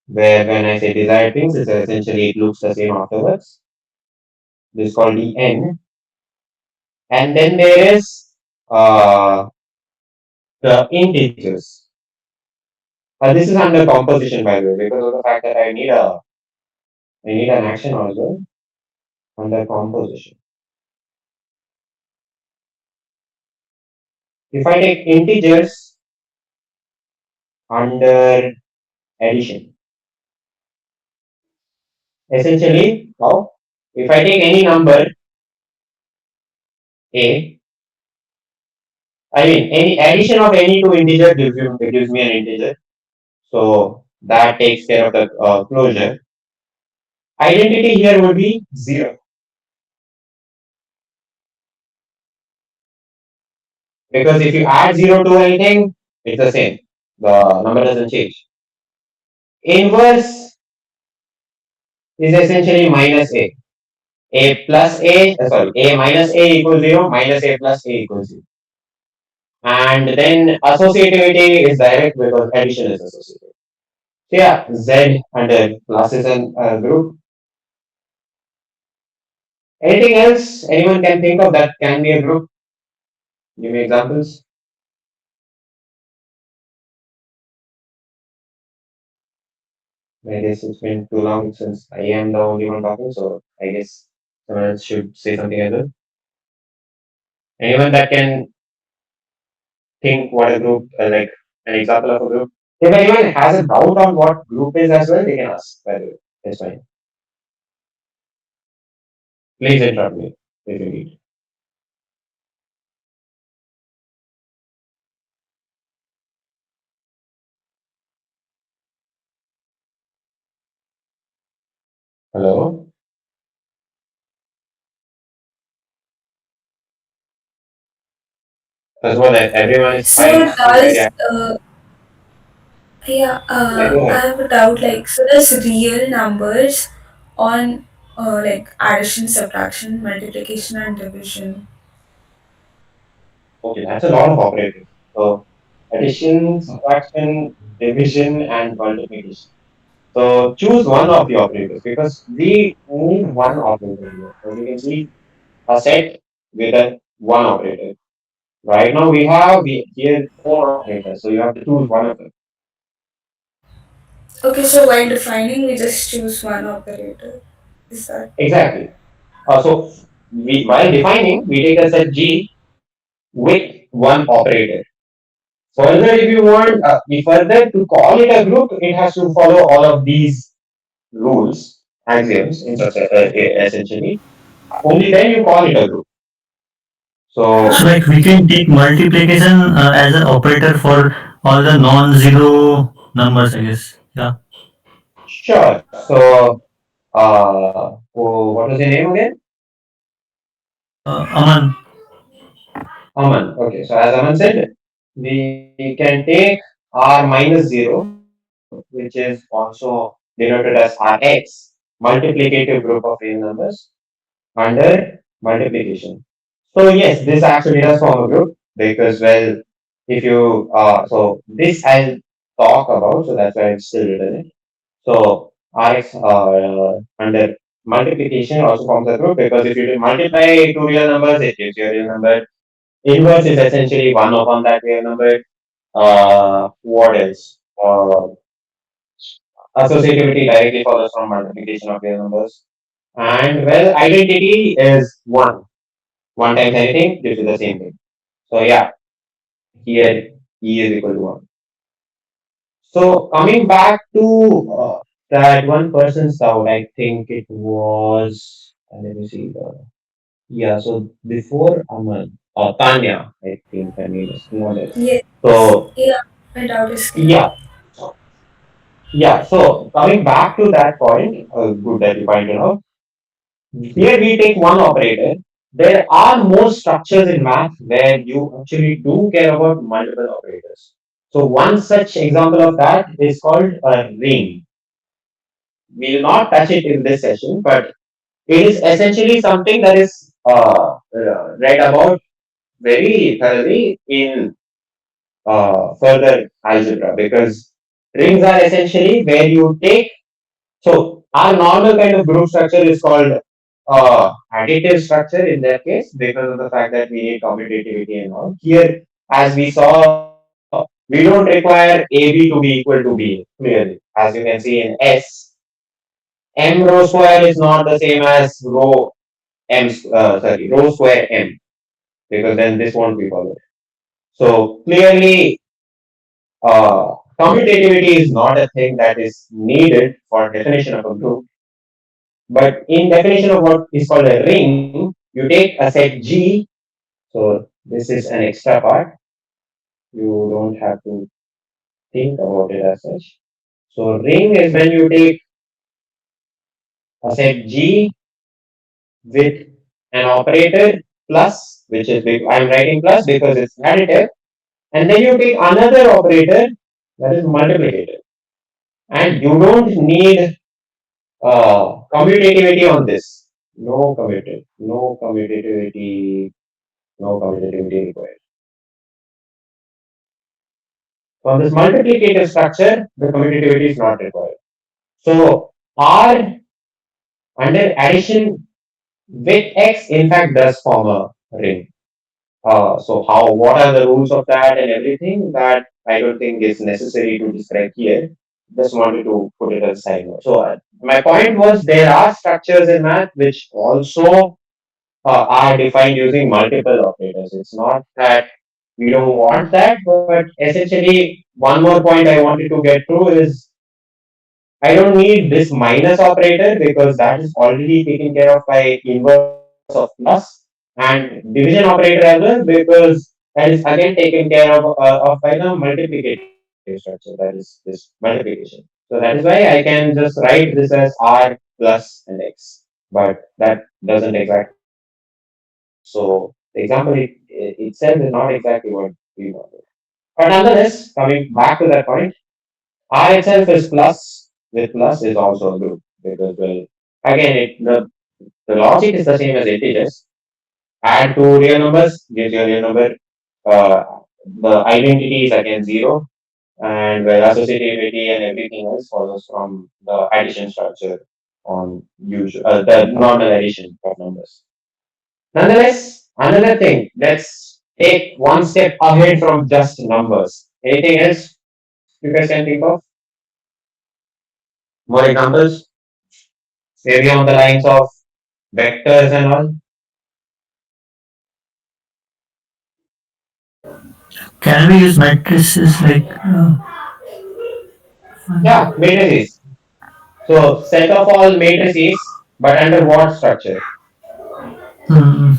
Where when I say desired things, it's essentially it looks the same afterwards. This is called the n. And then there is the integers. This is under composition, by the way, because of the fact that I need an action also under composition. If I take integers under addition, essentially, how? If I take any number a, I mean any addition of any two integer gives me an integer. So that takes care of the closure. Identity here would be 0. Because if you add 0 to anything, it's the same. The number doesn't change. Inverse is essentially minus a. A minus a equals 0, minus a plus a equals 0. And then associativity is direct because addition is associative. So yeah, Z under classes and group. Anything else anyone can think of that can be a group? Give me examples. I guess it's been too long since I am the only one talking, so I guess someone else should say something as well. Anyone that can think what a group, like an example of a group. If anyone has a doubt on what group is as well, they can ask. By the way, it's fine. Please interrupt me if you need. Hello. First of all, that everyone is So fine. Is very does yeah, yeah, go I ahead. have a doubt, like, so does real numbers on like addition, subtraction, multiplication and division. Okay, that's a lot of operators. So addition, subtraction, division, and multiplication. So choose one of the operators because we need one operator here. As you can see, a set with a one operator. Right now we here four operators, so you have to choose one of them. Okay, so while defining we just choose one operator. Is that Exactly. So we while defining, we take a set G with one operator. Further, if you want, further to call it a group, it has to follow all of these rules, axioms, essentially. Only then you call it a group. So So like we can take multiplication as an operator for all the non-zero numbers, I guess. Yeah. sure. So oh, what was your name again? Aman. Aman. Okay. So as Aman said, we can take r minus 0, which is also denoted as Rx, multiplicative group of real numbers under multiplication. So yes, this actually does form a group because, well, if you so this I'll talk about, so that's why I've still written it. So Rx under multiplication also forms a group because if you multiply two real numbers, it gives you a real number. Inverse is essentially one upon that real number. What else? Associativity directly follows from multiplication of real numbers. And well, identity is one. One times anything gives you the same thing. So yeah, here E is equal to one. So coming back to that one person's doubt, I think it was. Let me see. Yeah, so before Aman, Tanya, I think her name is more or less. yes. So Yeah, my doubt is clear. yeah, yeah. So coming back to that point, good that you pointed out. Here we take one operator. There are more structures in math where you actually do care about multiple operators. So one such example of that is called a ring. We'll not touch it in this session, but it is essentially something that is read about very thoroughly in further algebra because rings are essentially where you take. So our normal kind of group structure is called additive structure in that case because of the fact that we need commutativity and all. Here, as we saw, we don't require AB to be equal to B clearly. As you can see in S, M rho square is not the same as rho square M because then this won't be followed. So clearly, commutativity is not a thing that is needed for definition of a group. But in definition of what is called a ring, you take a set G. So this is an extra part. You don't have to think about it as such. So ring is when you take a set G with an operator plus, which is big. I'm writing plus because it's additive, and then you take another operator that is multiplicative, and you don't need commutativity on this. No commutativity, no commutativity required. On this multiplicative structure, the commutativity is not required. So R under addition with X in fact does form a ring. So what are the rules of that and everything that I don't think is necessary to describe here. just wanted to put it as a side note. So my point was there are structures in math which also are defined using multiple operators. It's not that we don't want that, but essentially one more point I wanted to get through is I don't need this minus operator because that is already taken care of by inverse of plus, and division operator as well because that is again taken care of by the multiplicative structure, that is this multiplication. So that is why I can just write this as r plus and x, but that doesn't exactly work. So the example itself is not exactly what we wanted. But nonetheless, coming back to that point, R itself is plus with plus is also good because well again the logic is the same as integers. Add two real numbers gives you a real number. Uh, the identity is again zero, and well associativity and everything else follows from the addition structure on usual the normal addition of numbers. Nonetheless, another thing, let's take one step ahead from just numbers. Anything else you guys can think of? More examples? Maybe on the lines of vectors and all? Can we use matrices like Yeah, matrices. So set of all matrices, but under what structure? hmm,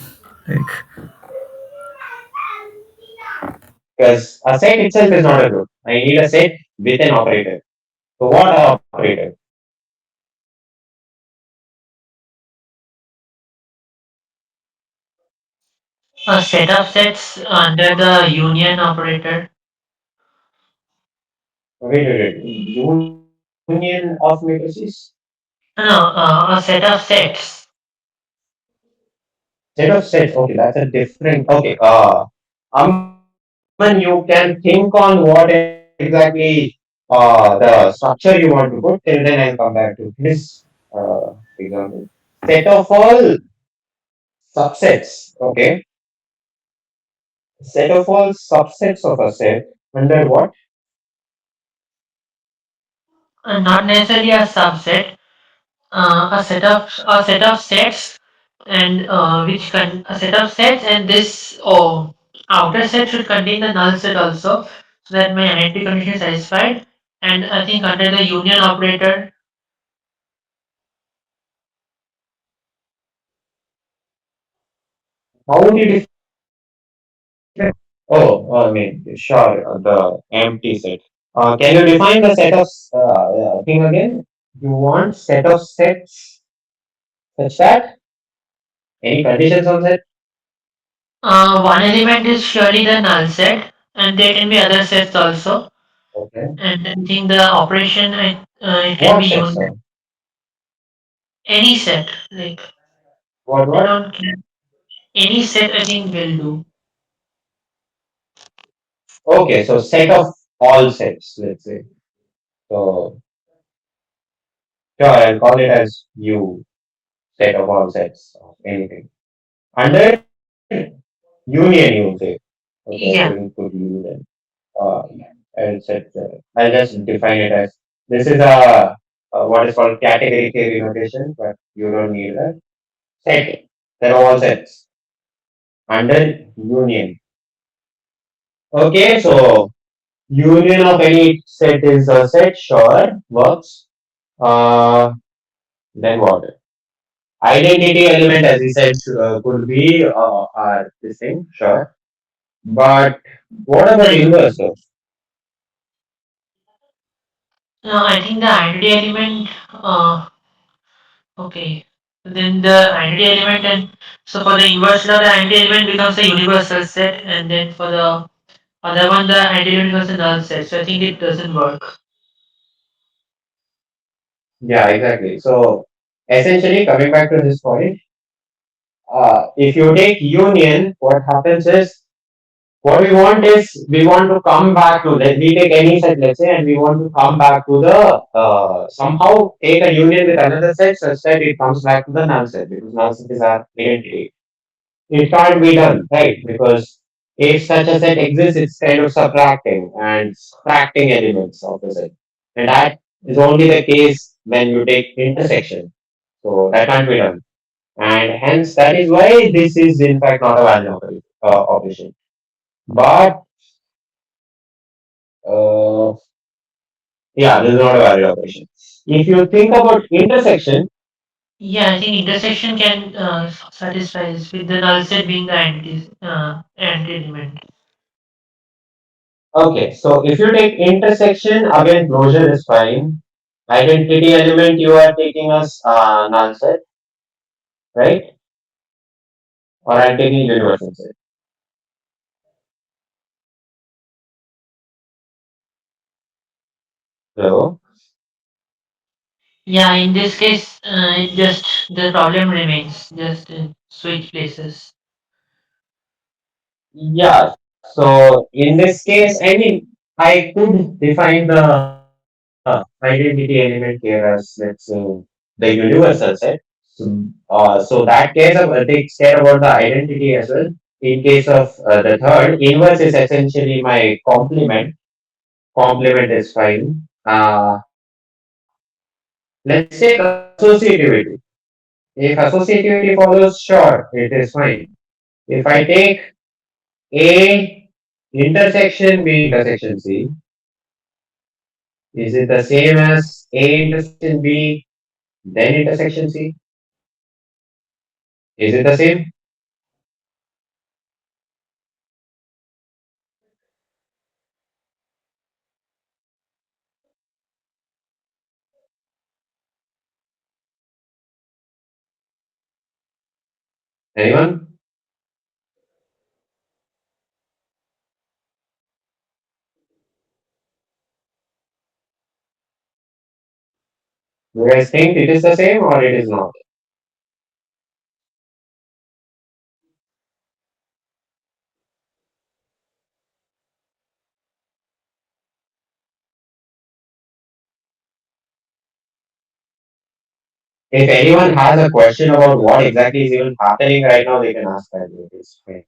like Because a set itself is not a group. I need a set with an operator. So what operator? A set of sets under the union operator. Wait. Union of matrices? No, a set of sets. Set of sets. Okay, that's a different. Okay. Aman, you can think on what exactly the structure you want to put. Till then, I'll come back to his example. Set of all subsets. Okay. Set of all subsets of a set under what? Not necessarily a subset, a set of sets, and a set of sets, and this outer set should contain the null set also, so that my identity condition is satisfied. And I think under the union operator, How would you define? Oh, I mean, sure, the empty set. Can you define the set of thing again? You want set of sets such that any conditions on that? one element is surely the null set, and there can be other sets also. Okay. And I think the operation it can be What sets? used any set. Like I What? don't care. Any set I think will do. Okay, so set of all sets, let's say. So sure, I'll call it as U set of all sets of anything. Under union, you say. Okay, I shouldn't Yeah. put U then. Uh, I'll just define it as this is a what is called category theory notation, but you don't need that. Set. They're all sets under union. Okay, so union of any set is a set, sure, works. Uh, then what? Identity element, as he said, could be this thing, sure. But what about Like inverse though? no, I think the identity element. Okay. Then the identity element, and so for the inverse law, the identity element becomes a universal set, and then for the other one, the identity element becomes a null set. So I think it doesn't work. Yeah, exactly. So essentially, coming back to this point, if you take union, what happens is what we want is we want to come back to let we take any set, let's say, and we want to come back to the somehow take a union with another set such that it comes back to the null set because null set is our identity. It can't be done, right? Because if such a set exists, it's kind of subtracting and subtracting elements of the set. And that is only the case when you take intersection. So that can't be done. And hence that is why this is in fact not a valid operation. But uh, yeah, this is not a valid operation. If you think about intersection, Yeah, I think intersection can satisfy this with the null set being the anti element. okay, so if you take intersection, again closure is fine. Identity element you are taking as null set, right? Or I'm taking universal set. So Yeah, in this case, it just the problem remains, just switch places. yeah, so in this case, I mean, I could define the identity element here as, let's say, the universal set. So that takes care about the identity as well. In case of the third, inverse is essentially my complement. Complement is fine. Let's take associativity. If associativity follows, sure, it is fine. If I take A intersection B intersection C, is it the same as A intersection B then intersection C? Is it the same? Anyone? You guys think it is the same or it is not? If anyone has a question about what exactly is even happening right now, they can ask that. It's fine.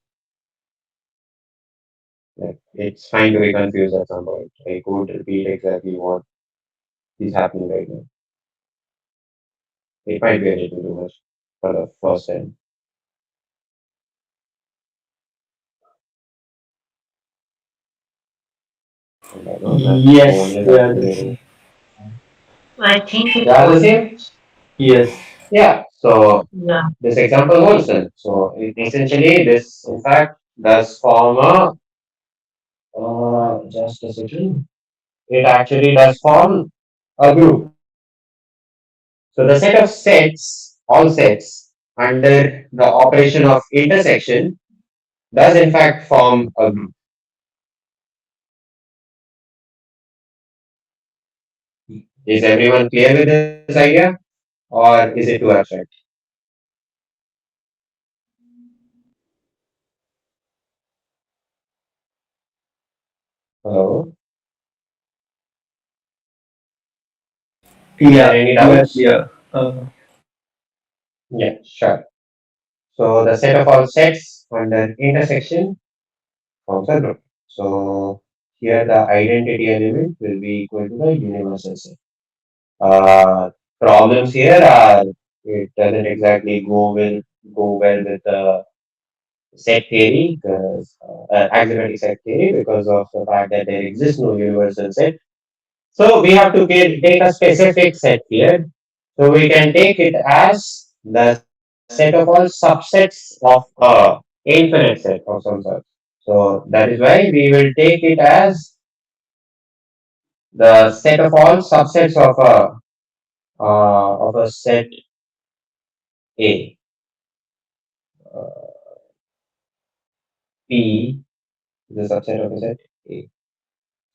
Like, it's fine to be confused at some point. I could repeat exactly what is happening right now. It might be a little too much for the first time. And I know that phone Yes, is they are the same. activating. I think They it are the holds. same? Yes. Yeah. So Yeah, this example holds then. So essentially, this in fact does form a just a second. It actually does form a group. So the set of sets, all sets under the operation of intersection does in fact form a group. Is everyone clear with this idea or is it too abstract? Hello? Is there Yeah, any we are doubts? clear. Yeah, sure. So the set of all sets under intersection forms a group. So here the identity element will be equal to the universal set. Uh, Problems here are it doesn't exactly go well with the set theory because axiomatic set theory because of the fact that there exists no universal set. So we have to take a specific set here. So we can take it as the set of all subsets of a infinite set of some sort. So that is why we will take it as the set of all subsets of a set A. Uh, P is a subset of a set A.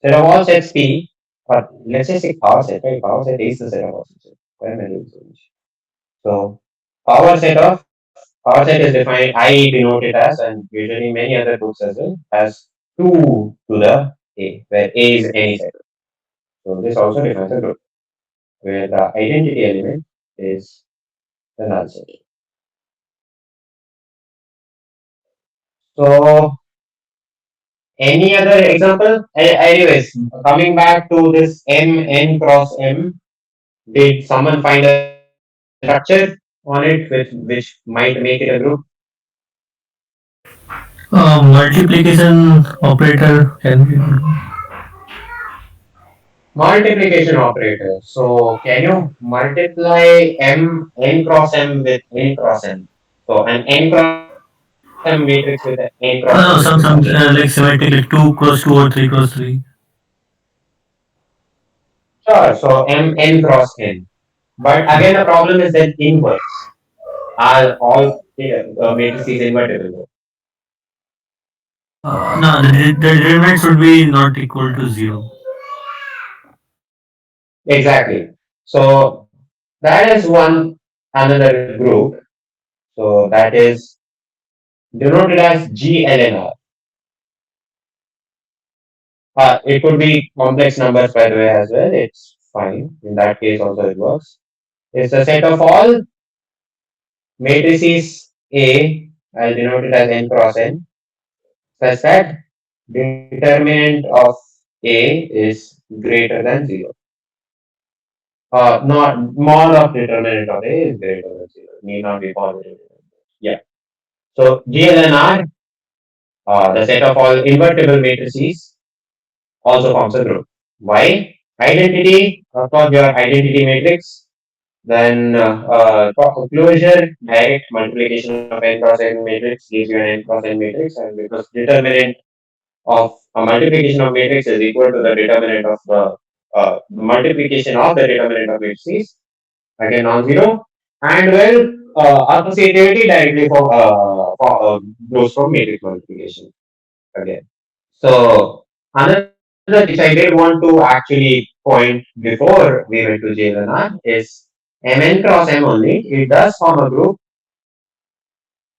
Set of all sets P, or let's just say power set, right? Power set is the set of all sets. Why am I doing so much? So power set is defined, I denote it as, and usually many other books as well, as 2 to the A, where A is any set. So this also defines a group, where the identity element is the null set. So Any other example? Anyways, coming back to this M n cross M, did someone find a structure on it which might make it a group? Multiplication operator can be. Multiplication operator. So can you multiply M n cross M with n cross M? So an n cross M matrix with an n cross M matrix is possible. Some like symmetric, like 2 cross 2 or 3 cross 3. Sure. So M n cross N. But again, the problem is that inverse. Are all matrices invertible? No, the determinant should be not equal to 0. Exactly. So that is one another group. So that is denoted as GLNR. It could be complex numbers by the way as well. It's fine. In that case also it works. It's a set of all matrices A, I'll denote it as n cross n, such that determinant of A is greater than 0. Not mod of determinant of A is greater than 0. Need not be positive. Yeah. So GLNR, the set of all invertible matrices, also forms a group. Why? Identity, of course, your identity matrix. Then closure, direct multiplication of n cross n matrix gives you an n cross n matrix, and because determinant of a multiplication of matrix is equal to the determinant of the multiplication of the determinant of matrices, again non-zero, and well, associativity directly goes from matrix multiplication again. So another thing which I did want to actually point before we went to JLNR is Mn cross M only. It does form a group,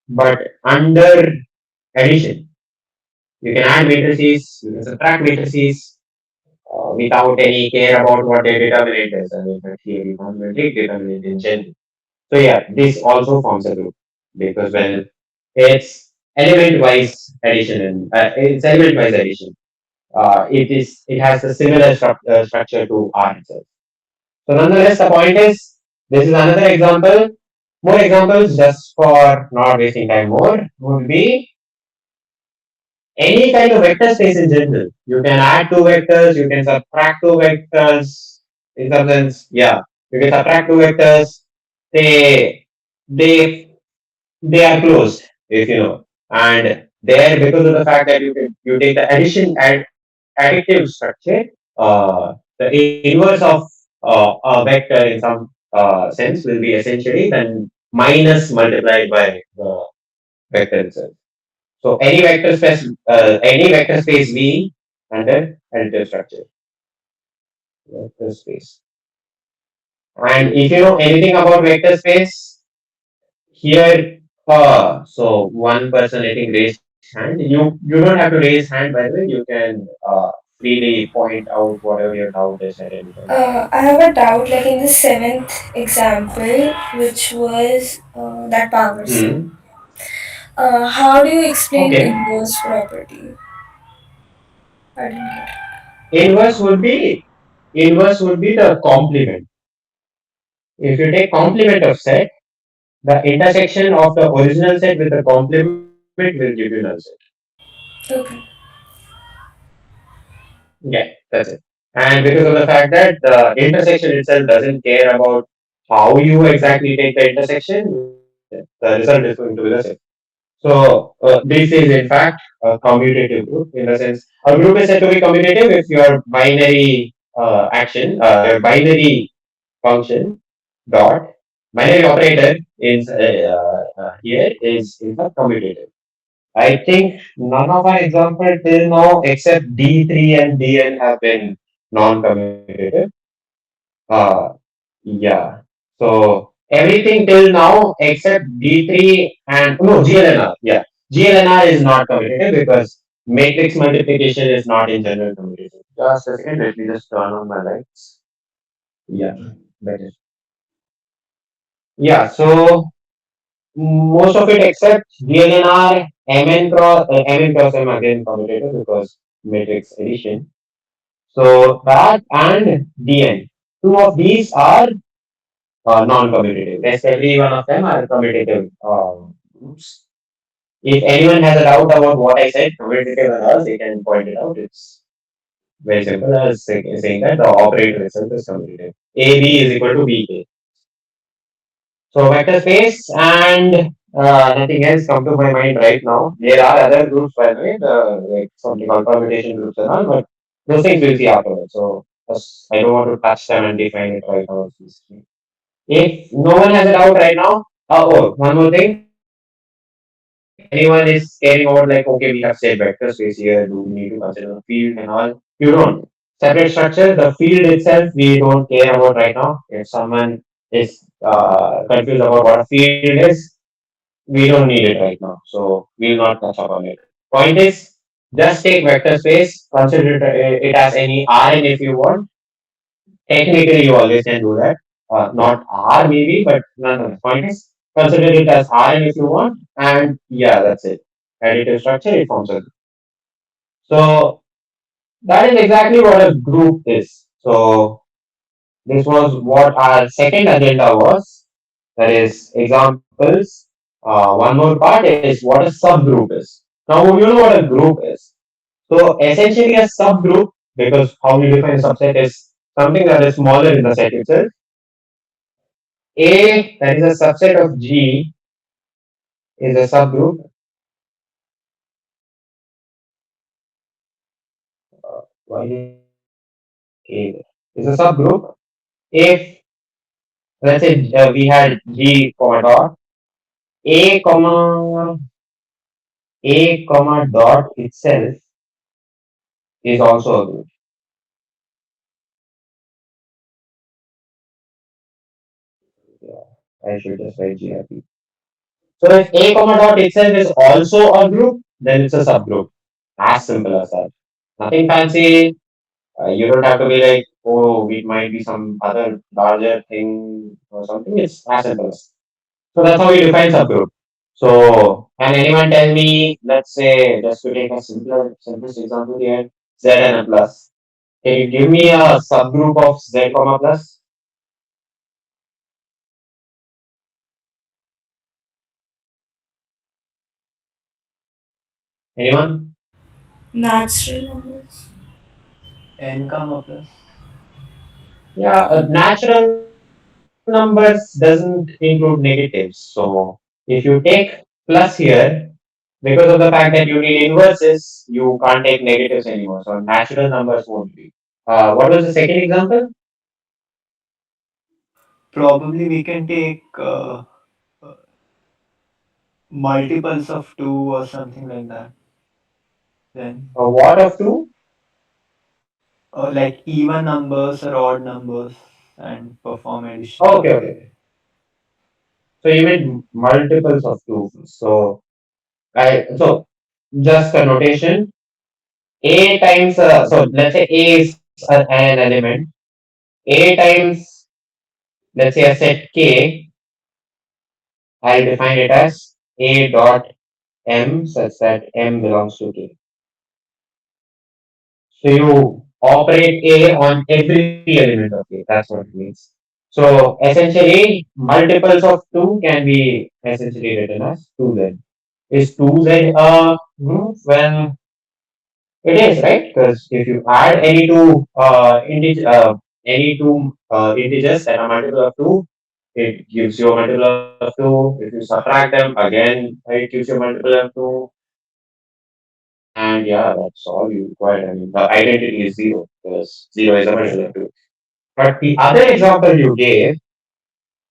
but under addition. You can add matrices, you can subtract matrices without any care about what their determinant is. I mean, but here you can't really take determinant in general. So yeah, this also forms a group because well, it's element-wise addition and it's element-wise addition. It has a similar structure to R itself. So nonetheless, the point is this is another example. More examples just for not wasting time. More would be any kind of vector space in general. You can add two vectors. You can subtract two vectors. In some sense, yeah, you can subtract two vectors. They they they are closed if you know, and there because of the fact that you take the additive structure, the inverse of a vector in some sense will be essentially then minus multiplied by the vector itself. So any vector space V under additive structure, vector space. And if you know anything about vector space, here, so one person I think raised hand. You don't have to raise hand by the way. You can freely point out whatever your doubt is at any time. I have a doubt, like in the seventh example, which was that power set. Hmm. How do you explain Okay. inverse property? I didn't get it. Inverse would be the complement. If you take complement of set, the intersection of the original set with the complement will give you null set. Okay. Yeah, that's it. And because of the fact that the intersection itself doesn't care about how you exactly take the intersection, the result is going to be the same. So this is in fact a commutative group in the sense a group is said to be commutative if your binary your binary function dot binary operator is here is in fact commutative. I think none of our examples till now except D3 and DN have been non-commutative. Uh, yeah. So everything till now except D3 and no GLNR. Yeah. GLNR is not commutative because matrix multiplication is not in general commutative. Just a second, let me just turn on my lights. Yeah, better. Yeah, so most of it except DLNR Mn cross M again commutative because matrix addition. So that and Dn. Two of these are non-commutative. Rest every one of them are commutative groups. If anyone has a doubt about what I said, commutative and others, they can point it out. It's very simple as saying that the operator itself is commutative. AB is equal to BK. So vector space and nothing else come to my mind right now. There are other groups by the way, like something called permutation groups and all, but those things we'll see afterwards. So I don't want to touch them and define it right now. If no one has a doubt right now, one more thing. If anyone is caring about like, okay, we have said vector space here, do we need to consider the field and all? You don't. Separate structure, the field itself, we don't care about right now. If someone is confused about what a field is, we don't need it right now. So we'll not touch upon it. Point is, just take vector space, consider it as any Rn if you want. Technically, you always can do that. Not R maybe, but nonetheless. Point is, consider it as Rn if you want, and yeah, that's it. Additive structure, it forms a group. So that is exactly what a group is. So this was what our second agenda was. That is examples. One more part is what a subgroup is. Now you know what a group is. So essentially a subgroup, because how we define a subset is something that is smaller in the set itself. A that is a subset of G is a subgroup. Why did A is a subgroup if let's say we had G comma dot A comma A comma dot itself is also a group. Yeah, I should just write GRP. So if A comma dot itself is also a group, then it's a subgroup. As simple as that. Nothing fancy. You don't have to be like, oh, it might be some other larger thing or something. It's as simple as. So that's how we define subgroup. So can anyone tell me, let's say, just to take a simplest example here, Z and a plus. Can you give me a subgroup of Z comma plus? Anyone? Natural numbers. N comma plus. Yeah, natural numbers doesn't include negatives. So if you take plus here, because of the fact that you need inverses, you can't take negatives anymore. So natural numbers won't be. What was the second example? Probably we can take multiples of 2 or something like that. Then, What of two? like even numbers or odd numbers and perform addition. Okay, okay. So you mean multiples of two. So just a notation. A times so let's say A is an element. A times let's say a set K. I'll define it as A dot M such that M belongs to K. So you operate A on every element of K. That's what it means. So essentially, multiples of 2 can be essentially written as 2Z. Is 2Z a group? Well, it is, right? Because if you add any two integers that are multiple of 2, it gives you a multiple of 2. If you subtract them, again, it gives you a multiple of 2. And yeah, that's all you require. I mean, the identity is 0 because 0 is a multiple of 2. But the other example you gave,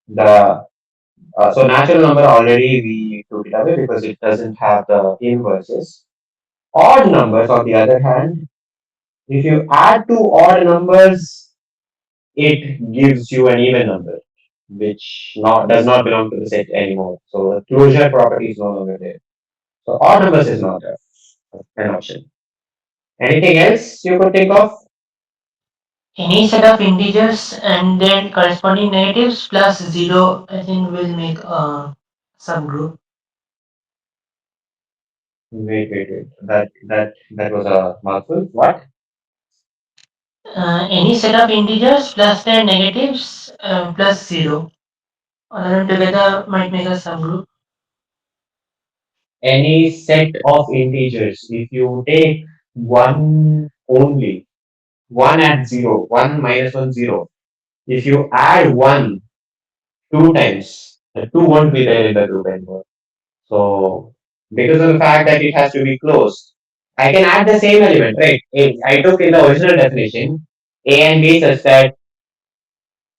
the so natural number already we took it away because it doesn't have the inverses. Odd numbers, on the other hand, if you add two odd numbers, it gives you an even number, which does not belong to the set anymore. So the closure property is no longer there. So odd numbers is not an option. Anything else you could think of? Any set of integers and then corresponding negatives plus 0, I think will make a subgroup. Wait. That was a mouthful. What? Any set of integers plus their negatives plus 0. All of them together might make a subgroup. Any set of integers. If you take one only, one at zero, one minus one zero. If you add one two times, the two won't be there in the group anymore. So because of the fact that it has to be closed, I can add the same element, right? I took in the original definition A and B such that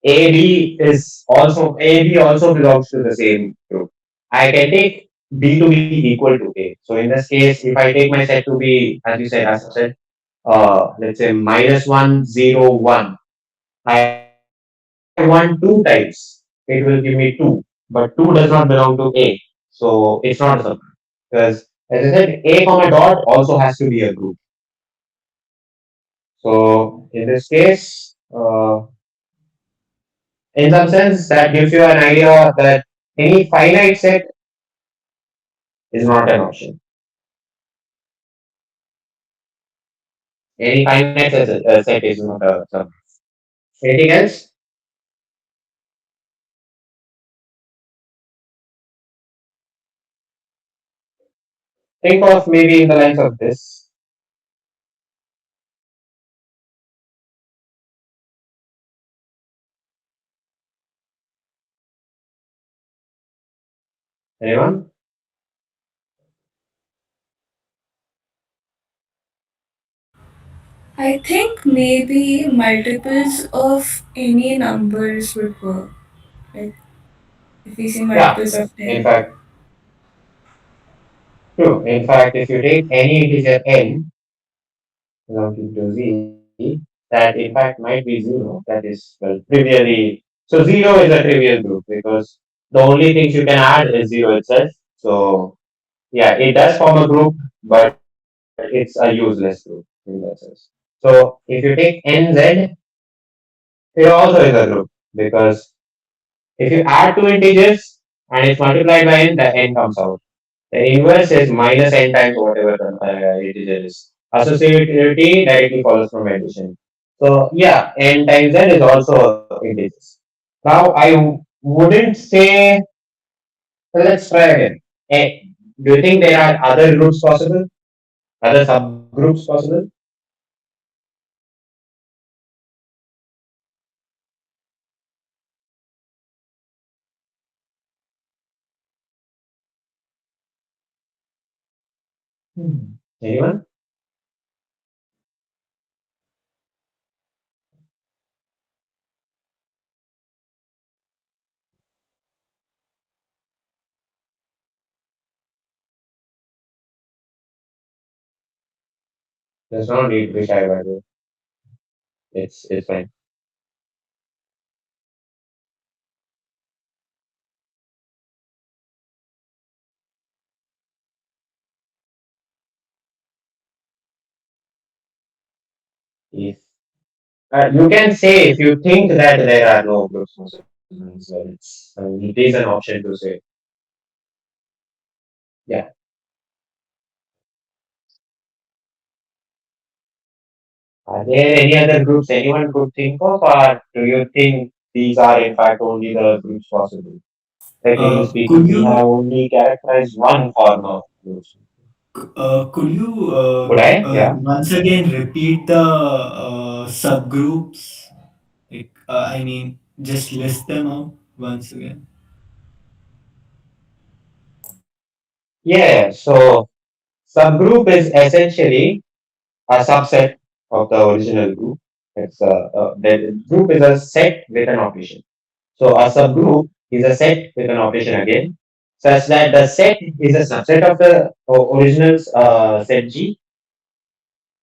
AB also belongs to the same group. I can take B to be equal to A. So in this case, if I take my set to be, as you said, as I said, let's say minus 1, 0, 1. I add 1 two times, it will give me 2. But 2 does not belong to A. So it's not a subgroup. Because as I said, A comma dot also has to be a group. So in this case, in some sense, that gives you an idea that any finite set is not an option. Any finite set is not a subgroup. Anything else? Think of maybe in the lines of this. Anyone? I think maybe multiples of any numbers would work. Like if we see Yeah. multiples of In 10. fact, true. In fact, if you take any integer n belonging to z, that in fact might be 0. That is, well, trivially. So 0 is a trivial group because the only things you can add is 0 itself. So yeah, it does form a group, but it's a useless group in that sense. So if you take nz, it also is a group because if you add two integers and it's multiplied by n, the n comes out. The inverse is minus n times whatever the integer is. Associativity directly follows from addition. So yeah, n times n is also integers. Now I wouldn't say. Let's try again. Do you think there are other groups possible? Other subgroups possible? Anyone? There's no need to be shy by the way. It's fine. If you can say if you think that there are no groups possible as well. It is an option to say. Yeah. Are there any other groups anyone could think of, or do you think these are in fact only the groups possible? Technically Could speaking, we you have only characterized one form of groups. could you Could I? Yeah. once again repeat the subgroups? Like, I mean, just list them out once again. Yeah. So subgroup is essentially a subset of the original group. The group is a set with an operation. So a subgroup is a set with an operation again, such that the set is a subset of the original set G,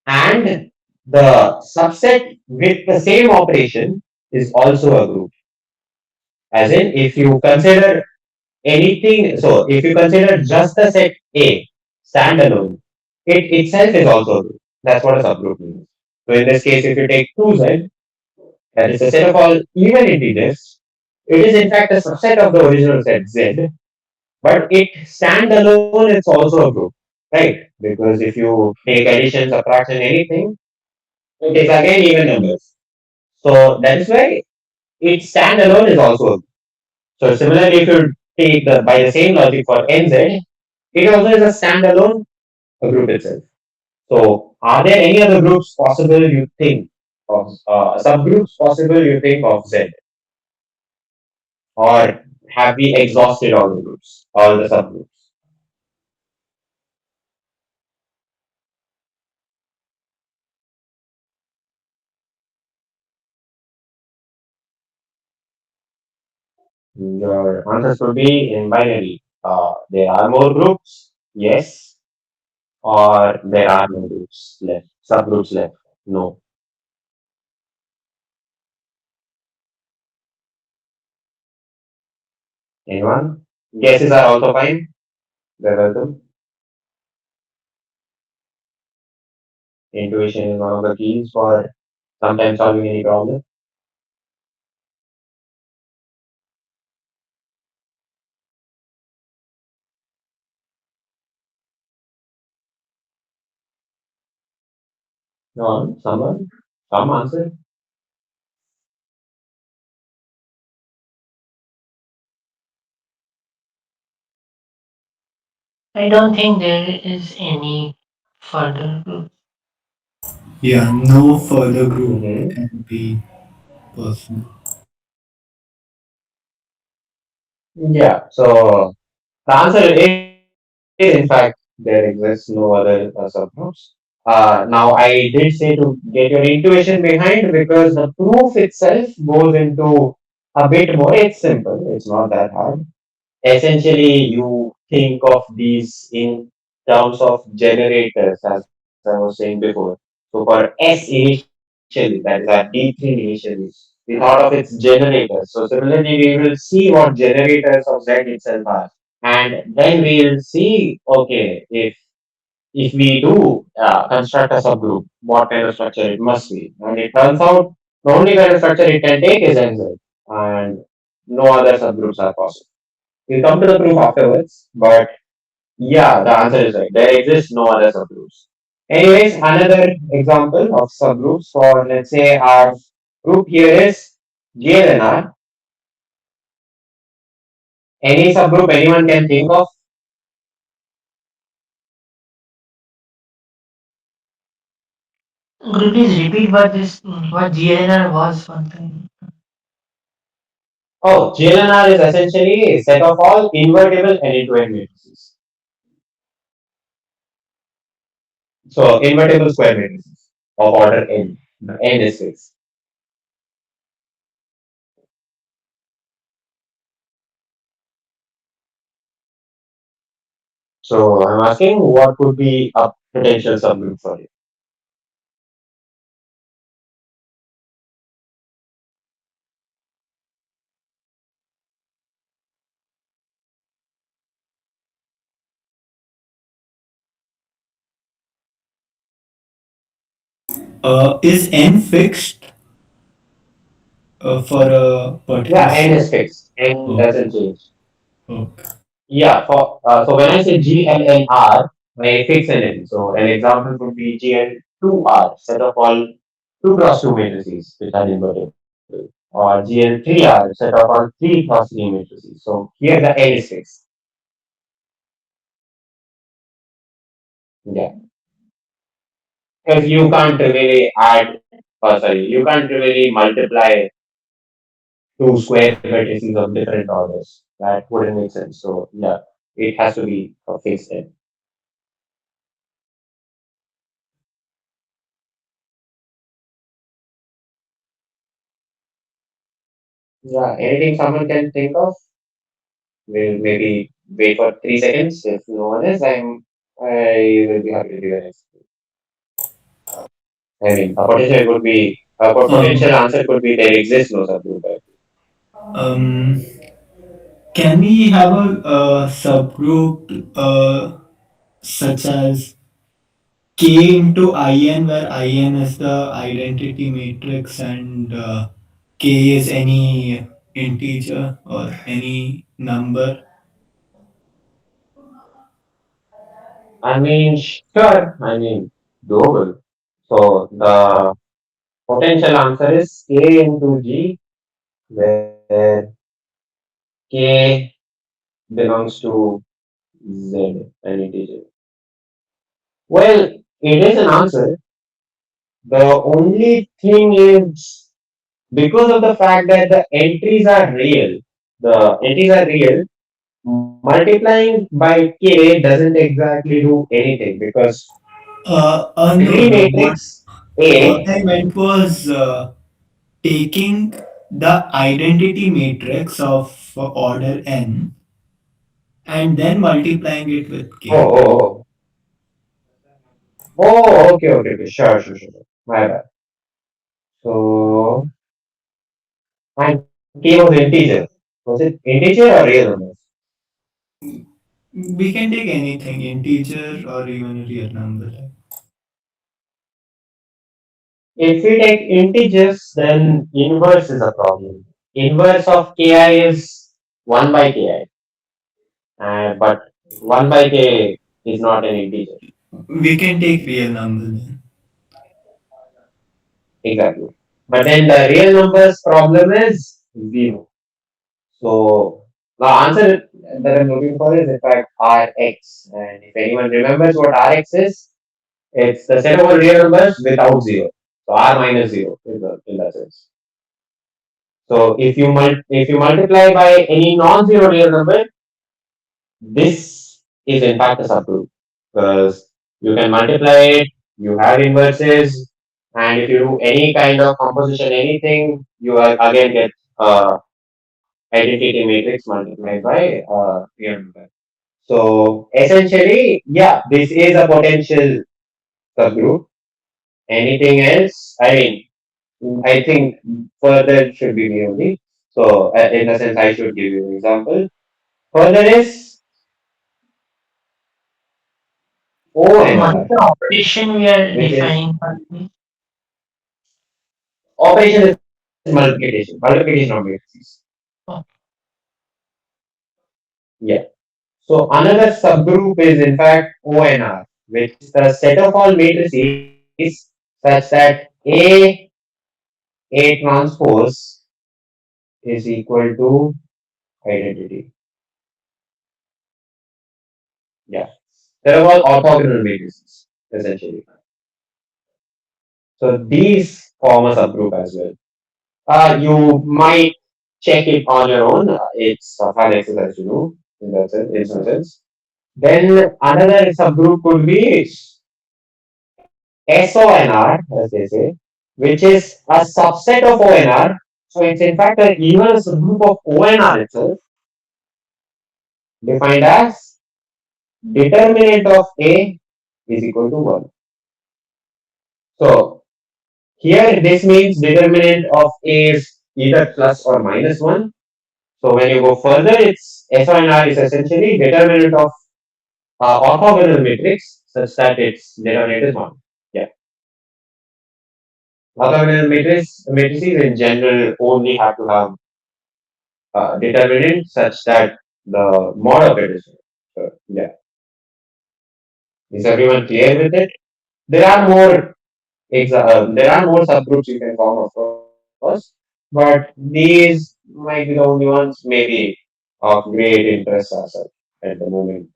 and the subset with the same operation is also a group. As in, if you consider anything, so if you consider just the set A standalone, it itself is also a group. That's what a subgroup means. So in this case, if you take 2z, that is a set of all even integers, it is in fact a subset of the original set z, but it standalone it's also a group. right? Because if you take addition, subtraction, anything, it is again even numbers. So that is why its standalone is also a group. So similarly, if you take the by the same logic for NZ, it also is a standalone a group itself. So are there any other groups possible you think of subgroups possible you think of Z, or have we exhausted all the groups, all the subgroups? Your answers would be in binary. There are more groups, yes, or there are no groups left, subgroups left, no. Anyone? Guesses are also fine. They're welcome. Intuition is one of the keys for sometimes solving any problem. No one? Someone? Some answer? I don't think there is any further group. Yeah, no further group Mm-hmm. can be possible. Yeah, so the answer is, in fact, there exists no other subgroups. Now, I did say to get your intuition behind because the proof itself goes into a bit more. It's simple, it's not that hard. Essentially, you think of these in terms of generators, as I was saying before. So, for S initially, that is our D3 initially, we thought of its generators. So, similarly, we will see what generators of Z itself are. And then we'll see, okay, if we do construct a subgroup, what kind of structure it must be. And it turns out the only kind of structure it can take is NZ, and no other subgroups are possible. We'll come to the proof afterwards, but yeah, the answer is right. There exists no other subgroups. Anyways, another example of subgroups for, let's say, our group here is GLNR. Any subgroup anyone can think of? Could you please repeat what GNR was one time? Oh, GLNR is essentially a set of all invertible end-to-end matrices. So invertible square matrices of order n. The n is fixed. So I'm asking what could be a potential subgroup for it. Is n fixed for a particular Yeah, n is set? fixed. N Oh, doesn't change. okay. Yeah, for so when I say GLNR, I fix an n. So an example would be GL2R, set of all 2 cross 2 matrices which are invertible, or GL3R, set of all 3 cross 3 matrices. So here the n is fixed. Yeah, because you can't really add, sorry, you can't really multiply two square matrices of different orders. That wouldn't make sense. So yeah, it has to be a fixed n. Yeah, anything someone can think of? We'll maybe wait for 3 seconds. If no one is, I will be happy to do the next. I mean, a potential Um, answer could be there exists no subgroup. um, can we have a subgroup such as K into IN, where IN is the identity matrix and K is any integer or any number? I mean, sure. I mean, doable. So the potential answer is K into G, where K belongs to Z, an integer. Well, it is an answer. The only thing is because of the fact that the entries are real, multiplying by K doesn't exactly do anything because No, every no. matrix What A. I meant was taking the identity matrix of order n and then multiplying it with Oh, k. oh, oh. Oh, okay, okay, okay. Sure, sure, sure. My bad. So, and K was integer. Was it integer or real numbers? We can take anything, integer or even a real number. If we take integers, then inverse is a problem. Inverse of Ki is 1 by Ki, but 1 by K is not an integer. We can take real number then. Exactly. But then the real numbers problem is 0. So the answer that I'm looking for is in fact Rx. And if anyone remembers what Rx is, it's the set of all real numbers without 0. So R minus 0 in that sense. So if you multiply by any non-zero real number, this is in fact a subgroup because you can multiply it, you have inverses, and if you do any kind of composition, anything, you are again get identity matrix multiplied by real number. So essentially, yeah, this is a potential subgroup. Anything else? I mean, I think further should be me only. So in a sense, I should give you an example. Further is What is ONR, the operation we are which is defining currently? operation is multiplication of matrices. Oh, Yeah. So another subgroup is in fact ONR, which is the set of all matrices such that A transpose is equal to identity. Yeah. They're all orthogonal matrices, essentially. So these form a subgroup as well. You might check it on your own. It's a fun exercise to do in that sense, in some sense. Then another subgroup could be SONR, as they say, which is a subset of ONR. So it's in fact even a subgroup of ONR itself, defined as determinant of A is equal to 1. So here this means determinant of A is either plus or minus 1. So when you go further, it's SONR is essentially determinant of orthogonal matrix such that its determinant is 1. Yeah. Orthogonal matrices in general only have to have determinant such that the mod of it is 1. So, yeah. Is everyone clear with it? There are more there are more subgroups you can form, of course, but these might be the only ones maybe of great interest as such at the moment.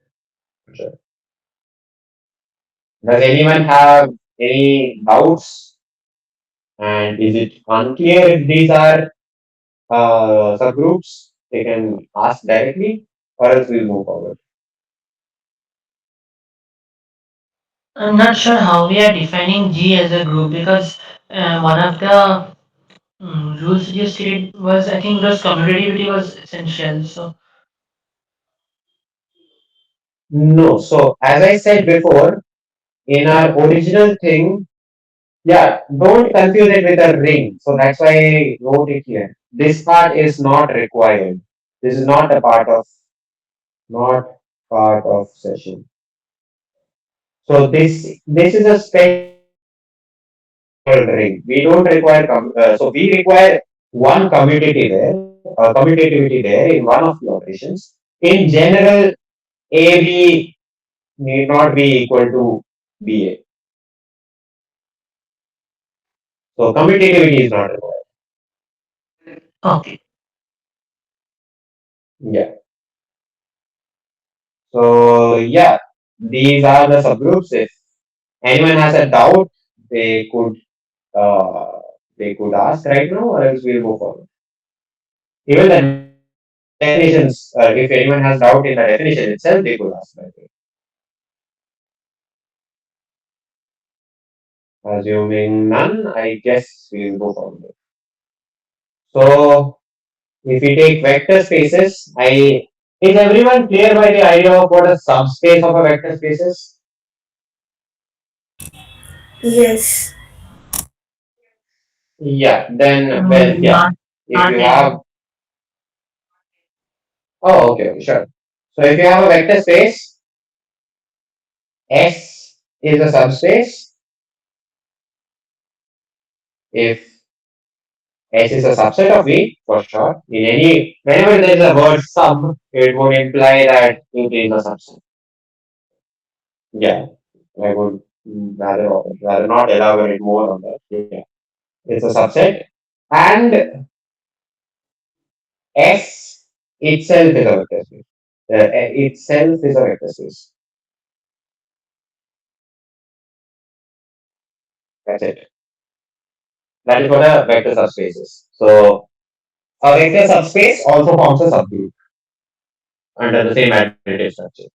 Sure. Does anyone have any doubts? And is it unclear if these are subgroups? They can ask directly, or else we'll move forward. I'm not sure how we are defining G as a group because one of the rules you stated was I think those commutativity was essential. So No. So as I said before, in our original thing, yeah, don't confuse it with a ring. So that's why I wrote it here. This part is not required. This is not part of session. So this is a special ring. We don't require so we require one commutativity there in one of the operations. In general, AB need not be equal to BA. So commutativity is not required. Okay. Yeah. So yeah, these are the subgroups. If anyone has a doubt, they could uh, they could ask right now, or else we'll move forward. Even the definitions, if anyone has doubt in the definition itself, they could ask. By the way. Assuming none, I guess we'll go forward. So if we take vector spaces, I is everyone clear by the idea of what a subspace of a vector space is? Yes. Yeah. Then well, yeah. Not, If not you yet. have okay, sure. So if you have a vector space, S is a subspace. If S is a subset of V, for sure. In any whenever there is a word sub, it would imply that it is a subset. Yeah, I would rather not elaborate more on that. Yeah, it's a subset, and S itself is a vector space. Itself is a vector space. That's it. That is what a vector subspace is. So a vector subspace also forms a subgroup under the same additive structure.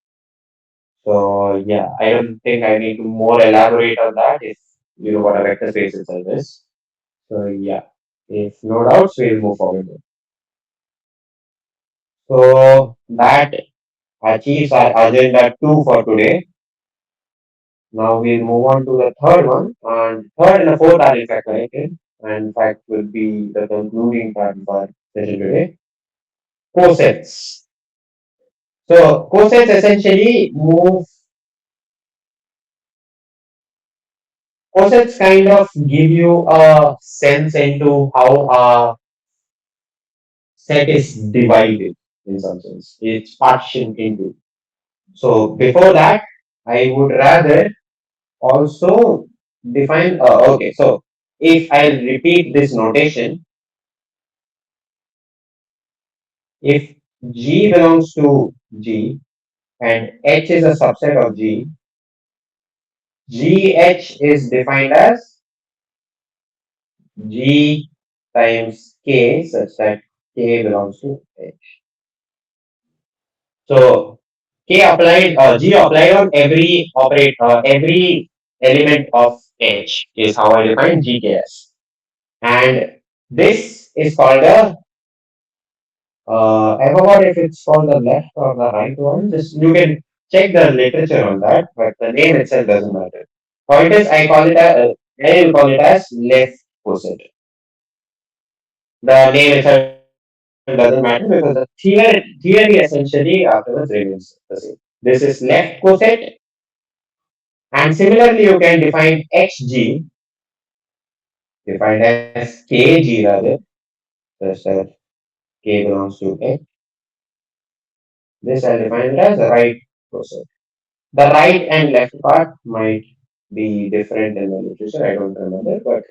So yeah, I don't think I need to more elaborate on that if you know what a vector space itself is. So yeah, if no doubts, we'll move forward. So that achieves our agenda 2 for today. Now we'll move on to the third one, and third and the fourth are in fact connected, and in fact will be the concluding part of our session today. Cosets. So cosets essentially move. Cosets kind of give you a sense into how a set is divided in some sense. It's partitioned into. So before that, I would rather also define. Okay, so if I repeat this notation, if G belongs to G and H is a subset of G, GH is defined as G times K such that K belongs to H. So K applied, G applied on every element of H is how I define GKS. And this is called a, I forgot if it's called the left or the right one. Just you can check the literature on that, but the name itself doesn't matter. Point is, I will call it as left coset. The name itself doesn't matter because the theory essentially afterwards remains the same. This is left coset, and similarly you can define Hg defined as Kg rather, such that K belongs to H. This I define it as the right coset. The right and left part might be different in the literature, I don't remember, but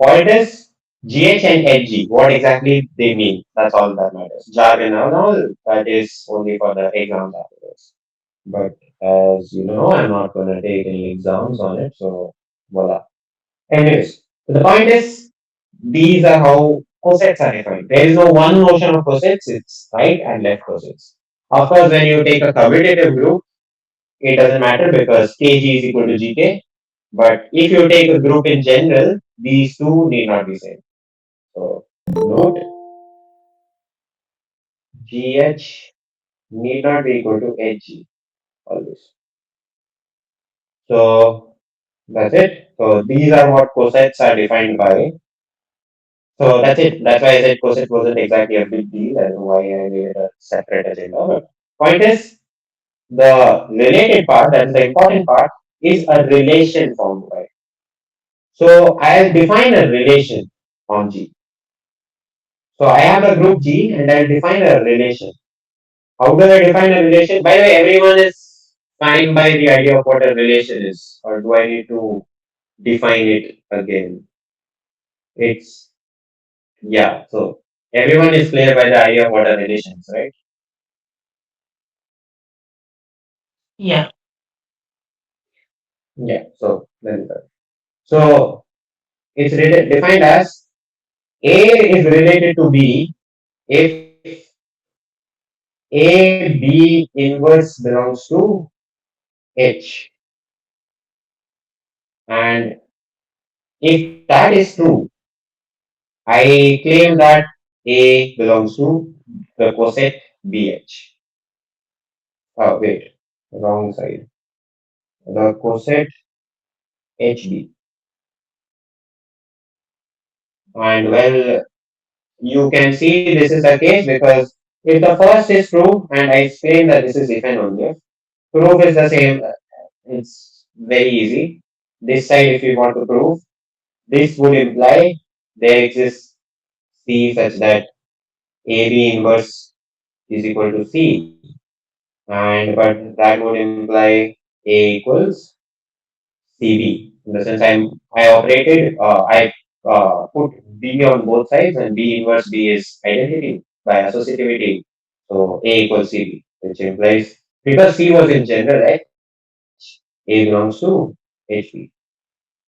point is GH and HG, what exactly they mean. That's all that matters. Jargon and all, that is only for the exams afterwards. But as you know, I'm not going to take any exams on it, so voila. Anyways, the point is, these are how cosets are defined. There is no one notion of cosets, it's right and left cosets. Of course, when you take a commutative group, it doesn't matter because Kg is equal to Gk. But if you take a group in general, these two need not be same. So note GH need not be equal to Hg always. So that's it. So these are what cosets are defined by. So that's it. That's why I said coset wasn't exactly a big deal and why I made it a separate agenda. But point is the related part, that is the important part, is a relation formed by. So I'll define a relation on G. So I have the group G and I'll define a relation. How do I define a relation? By the way, everyone is fine by the idea of what a relation is, or do I need to define it again? It's yeah. So everyone is clear by the idea of what a relation is, right? Yeah. Yeah. So then, so it's defined as A is related to B if A B inverse belongs to H, and if that is true, I claim that A belongs to the coset BH. Oh wait, wrong side. The coset HB. And well, you can see this is the case because if the first is true, and I claim that this is if and only if, proof is the same. It's very easy. This side, if you want to prove, this would imply there exists C such that AB inverse is equal to C, and but that would imply A equals CB. In the sense I operated, I put B on both sides, and B inverse B is identity by associativity. So A equals CB, which implies because C was in general H, A belongs to HB.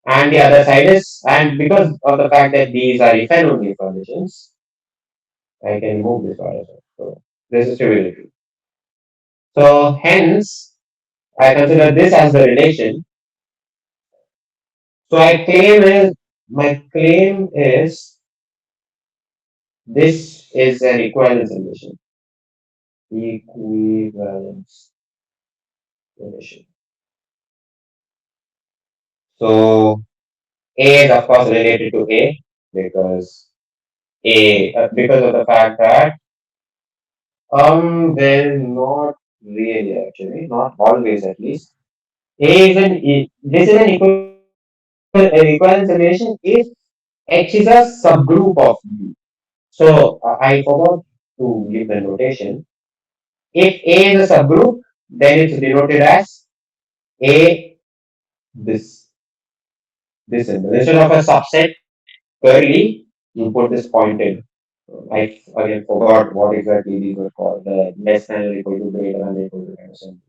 And the other side is, and because of the fact that these are if and only conditions, I can remove this part as well. So this is triviality. So hence, I consider this as the relation. So my claim is this is an equivalence relation. Equivalence relation. So A is of course related to A because because of the fact that well not really actually, not always at least. A is this is an equivalence relation if H is a subgroup of B. So I forgot to give the notation. If A is a subgroup, then it's denoted as A this this symbol. Instead of a subset curly, you put this pointed. I again forgot what exactly these were called. The less than or equal to greater than or equal to kind of symbol.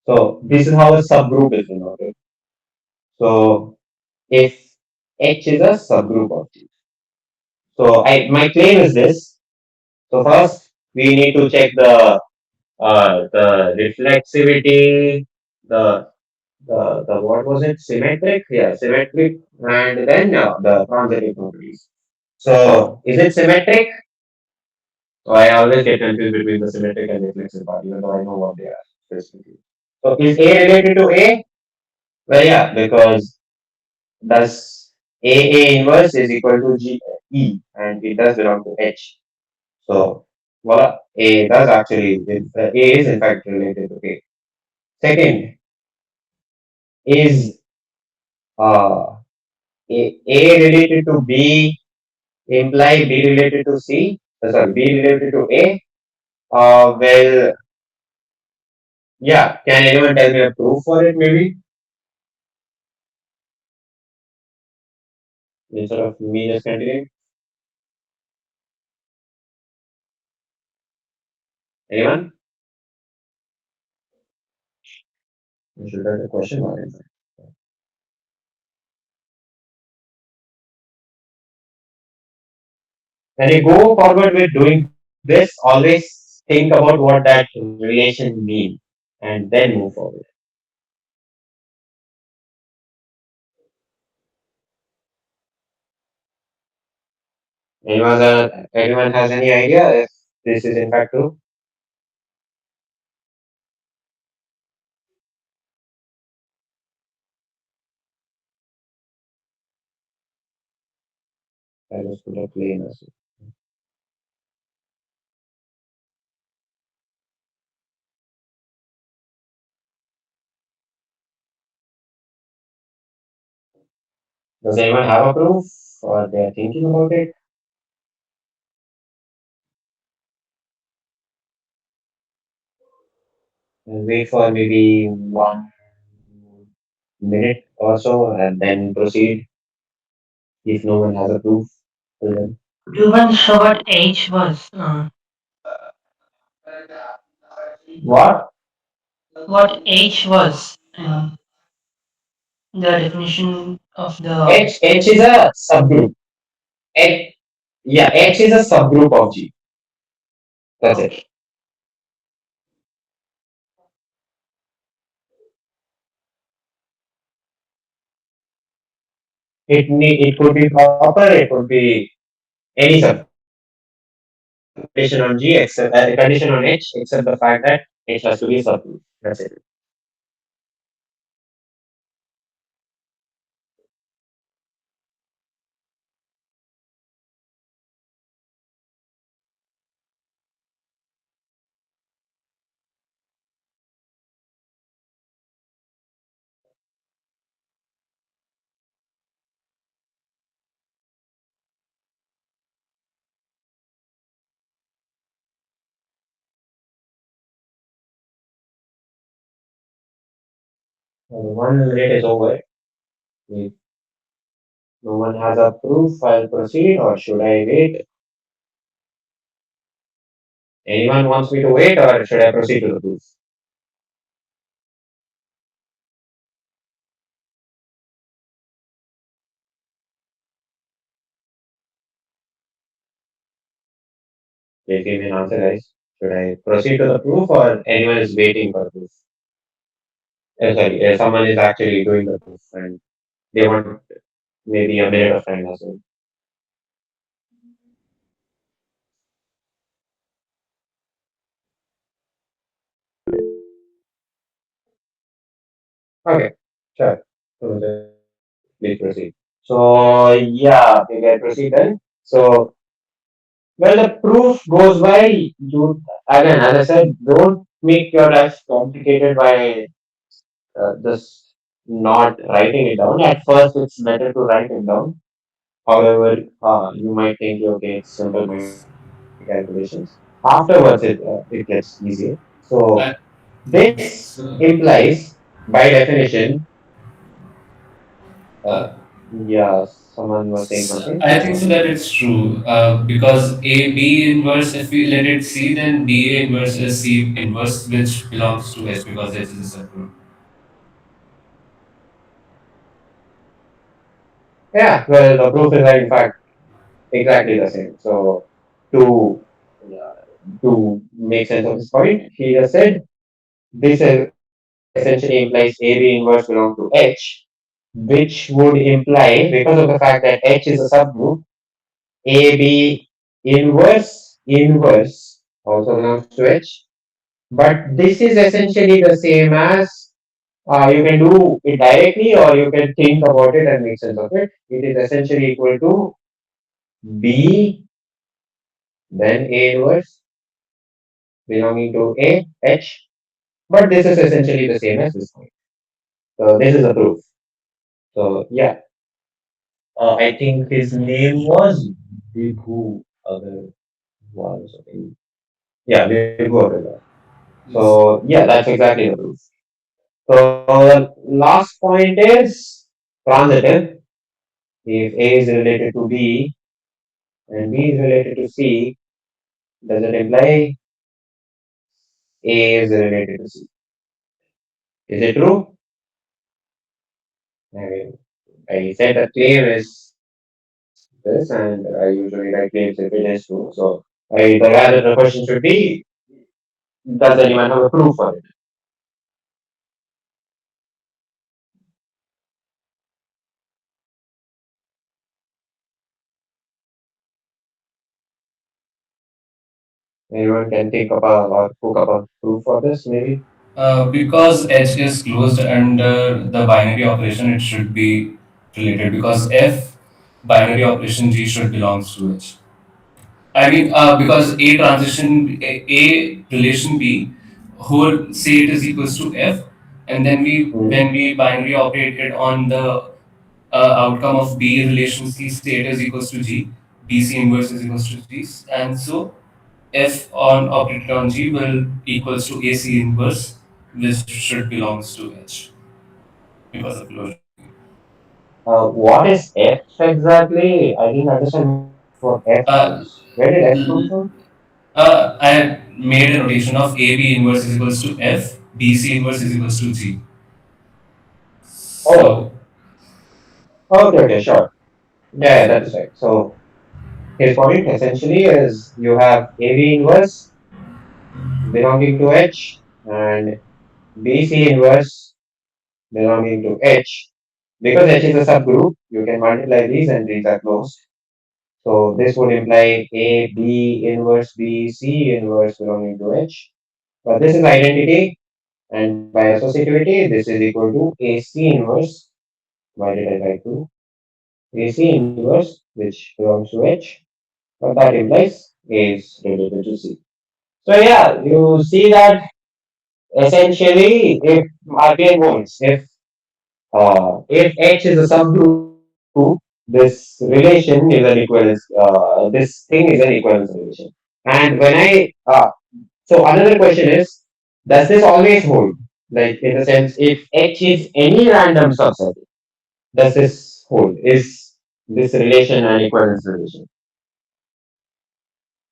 So this is how a subgroup is denoted. So if H is a subgroup of G. So my claim is this. So first we need to check the reflexivity, the the what was it? Symmetric? Yeah, symmetric, and then the transitive properties. So is it symmetric? So I always get confused between the symmetric and reflexive part, even though I know what they are specifically. So is A related to A? Well, yeah, because thus A inverse is equal to E, and it does belong to H. So voila, A does actually, A is in fact related to A. Second is uh, A related to B imply B related to C? Sorry, B related to A? Well, yeah. Can anyone tell me a proof for it, maybe? Instead of me just continuing. Anyone? You should write a question mark inside. When you go forward with doing this, always think about what that relation means and then move forward. Anyone has any idea if this is in fact true? I just put a plain as does anyone have a proof or they are thinking about it? and wait for maybe 1 minute or so, and then proceed if no one has a proof for them. Do you want to show what H was? What? What H was? The definition of the. H is a subgroup. H, yeah, H is a subgroup of G. That's it. Okay. It could be proper. It could be any subcondition on G except condition on H except the fact that H has to be a subgroup. That's it. The 1 minute is over. If no one has a proof, I'll proceed, or should I wait? Anyone wants me to wait, or should I proceed to the proof? Please give me an answer, guys. Should I proceed to the proof, or anyone is waiting for proof? Sorry, someone is actually doing the proof, and they want maybe a minute of time or so. Okay, sure. So please proceed. So yeah, we can proceed then. So well, the proof goes by you again. As I said, don't make your life complicated by just not writing it down. At first, it's better to write it down. However, you might think, okay, it's simple calculations. Afterwards, it gets easier. So I this so, implies, by definition, uh, uh, yeah, someone was saying something. I think so that it's true because A B inverse, if we let it C, then B A inverse is C inverse, which belongs to H because H is a subgroup. Yeah, well, the proof is in fact exactly the same. So to to make sense of this point, he just said this essentially implies AB inverse belong to H, which would imply, because of the fact that H is a subgroup, AB inverse also belongs to H. But this is essentially the same as you can do it directly or you can think about it and make sense of it. It is essentially equal to B, then A inverse belonging to A, H. But this is essentially the same as this point. So this is a proof. So yeah, I think his name was Vibhu Agarwal or something. Yeah, Vibhu Agarwal. Yes. So yeah, that's exactly the proof. So the last point is transitive. If A is related to B and B is related to C, does it imply A is related to C? Is it true? I mean, I said the claim is this, and I usually write claims if it is true. So the question should be, does anyone have a proof for it? Anyone can think of a or cook up a proof for this, maybe? Because H is closed under the binary operation, it should be related because F binary operation G should belongs to H. I mean, because A relation B whole say it is equals to F, and then we Hmm. when we binary operate it on the outcome of B relation C, say it is equals to G, BC inverse is equals to G, and so F on operated on G will equals to AC inverse, which should belongs to H because of closure. What is F exactly? I didn't understand what F means. Uh, Where did F come from? l- I made a notation of AB inverse is equals to F, BC inverse is equals to G. Oh, So, okay, sure. Yeah, that is right. So his point essentially is you have AB inverse belonging to H and BC inverse belonging to H. Because H is a subgroup, you can multiply these and these are closed. So this would imply A, B inverse B, C inverse belonging to H. But this is identity, and by associativity, this is equal to AC inverse divided by 2. AC inverse, which belongs to H, but that implies A is related to C. So yeah, you see that essentially if again once if H is a subgroup, this relation is an equivalence. This thing is an equivalence relation. And when so another question is, does this always hold? Like in the sense, if H is any random subset, does this hold? Is this relation an equivalence relation?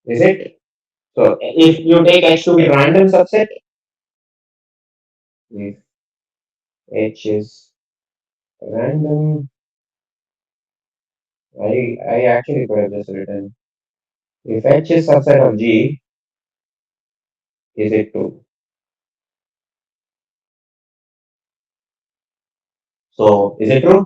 Is it? So if you take H to be a random subset, if H is random, I actually could have just written if H is subset of G, is it true? So is it true?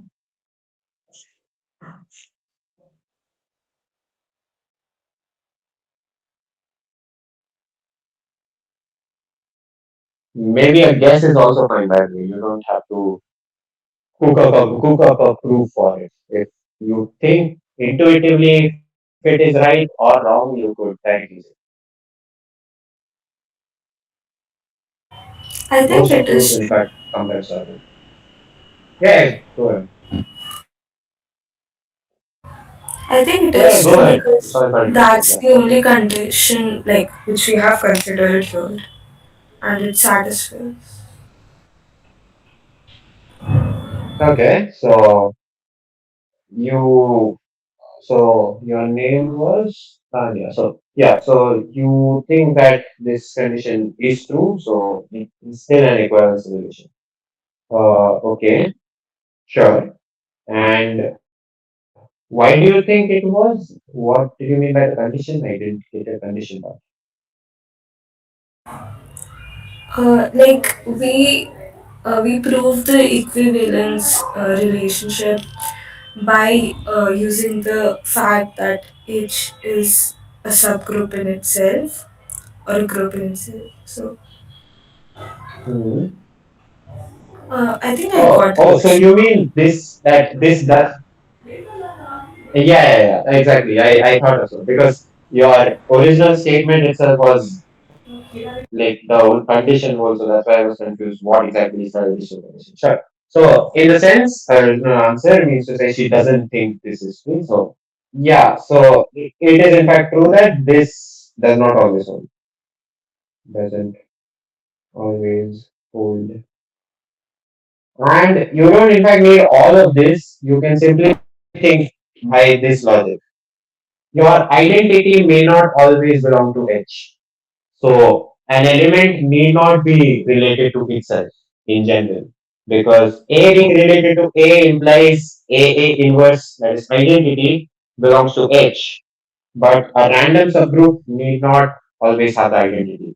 Maybe a guess is also fine by the way. You don't have to cook up a proof for it. If you think intuitively if it is right or wrong, you could try and use it. I Most think of it proofs, is in fact, sometimes are right. Yeah, go ahead. I think it Yeah, is go true ahead. because Sorry for interrupting. that's Yeah. the only condition like which we have considered here and it satisfies. Okay, you so your name was Tanya. So yeah, so you think that this condition is true, so it's still an equivalence relation. Okay, sure. And why do you think it was? What did you mean by the condition? I didn't get a condition part. Like we prove the equivalence relationship by using the fact that H is a subgroup in itself or a group in itself. So Hmm. I think I got the So question. you mean this that this does? Yeah, exactly. I thought so because your original statement itself was like the whole condition also. That's why I was confused. What exactly is the additional condition? Sure. So in the sense, her original answer means to say she doesn't think this is true. So yeah. So it is in fact true that this does not always hold. Doesn't always hold. And you don't in fact need all of this. You can simply think by this logic. Your identity may not always belong to H. So an element need not be related to itself in general. Because A being related to A implies A inverse, that is identity, belongs to H. But a random subgroup need not always have the identity.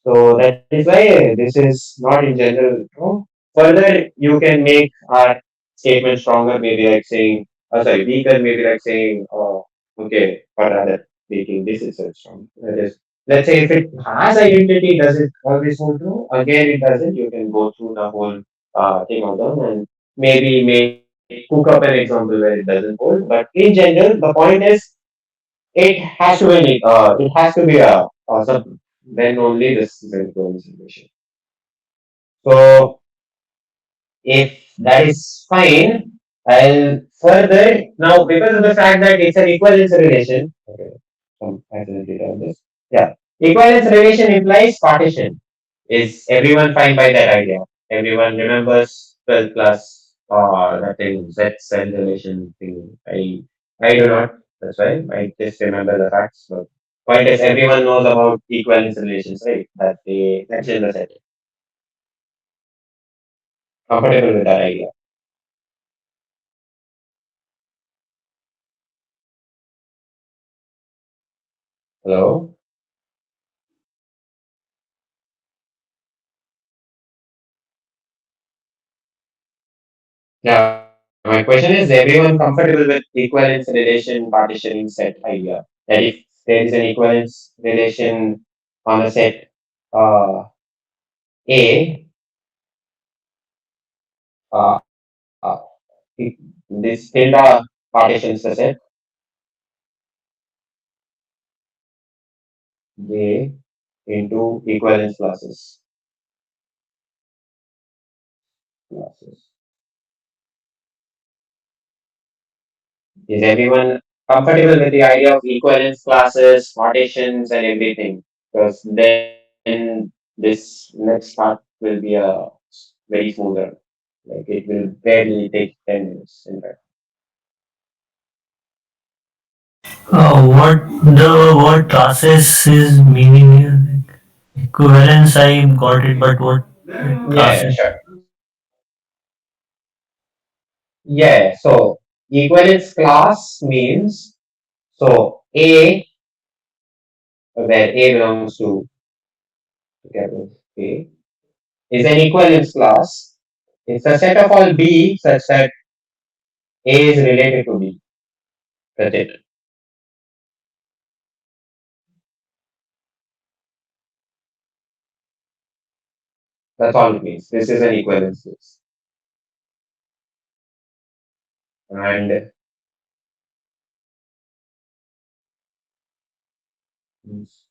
So that is why this is not in general true. Further, you can make our statement stronger, maybe like saying, sorry, weaker, maybe like saying, okay, or rather making this itself strong. That is, let's say if it has identity, does it always hold true? Again, it doesn't. You can go through the whole thing of them and maybe cook up an example where it doesn't hold. But in general, the point is it has to be a sub, then only this is an equivalence relation. So if that is fine, I'll further now because of the fact that it's an equivalence relation. Okay, some accidentally done this. Yeah, equivalence relation implies partition. Is everyone fine by that idea? Everyone remembers 12 plus that thing, Z cell relation thing. I do not. That's why I just remember the facts. But point is, everyone knows about equivalence relations, right? That they mention in the set. Comfortable with that idea. Hello? Yeah, my question is, everyone comfortable with equivalence relation partitioning set idea? That if there is an equivalence relation on a set A, uh, this tilde partitions the set J into equivalence classes. Is everyone comfortable with the idea of equivalence classes, partitions, and everything? Because then this next part will be a very smoother. Like it will barely take 10 minutes. In fact, What the word classes is meaning here? Like, equivalence, I got it, but what yeah, classes? sure. Yeah, so equivalence class means so A, where A belongs to together A, is an equivalence class. It's a set of all B such that A is related to B. That's it. That's all it means. This is an equivalence class. And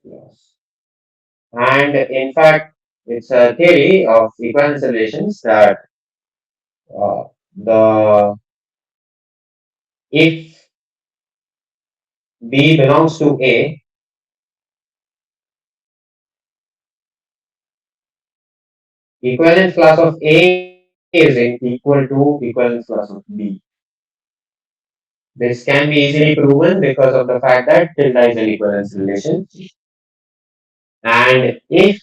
class. And in fact, it's a theory of equivalence relations that the if B belongs to A, equivalence class of A is equal to equivalence class of B. This can be easily proven because of the fact that tilde is an equivalence relation. And if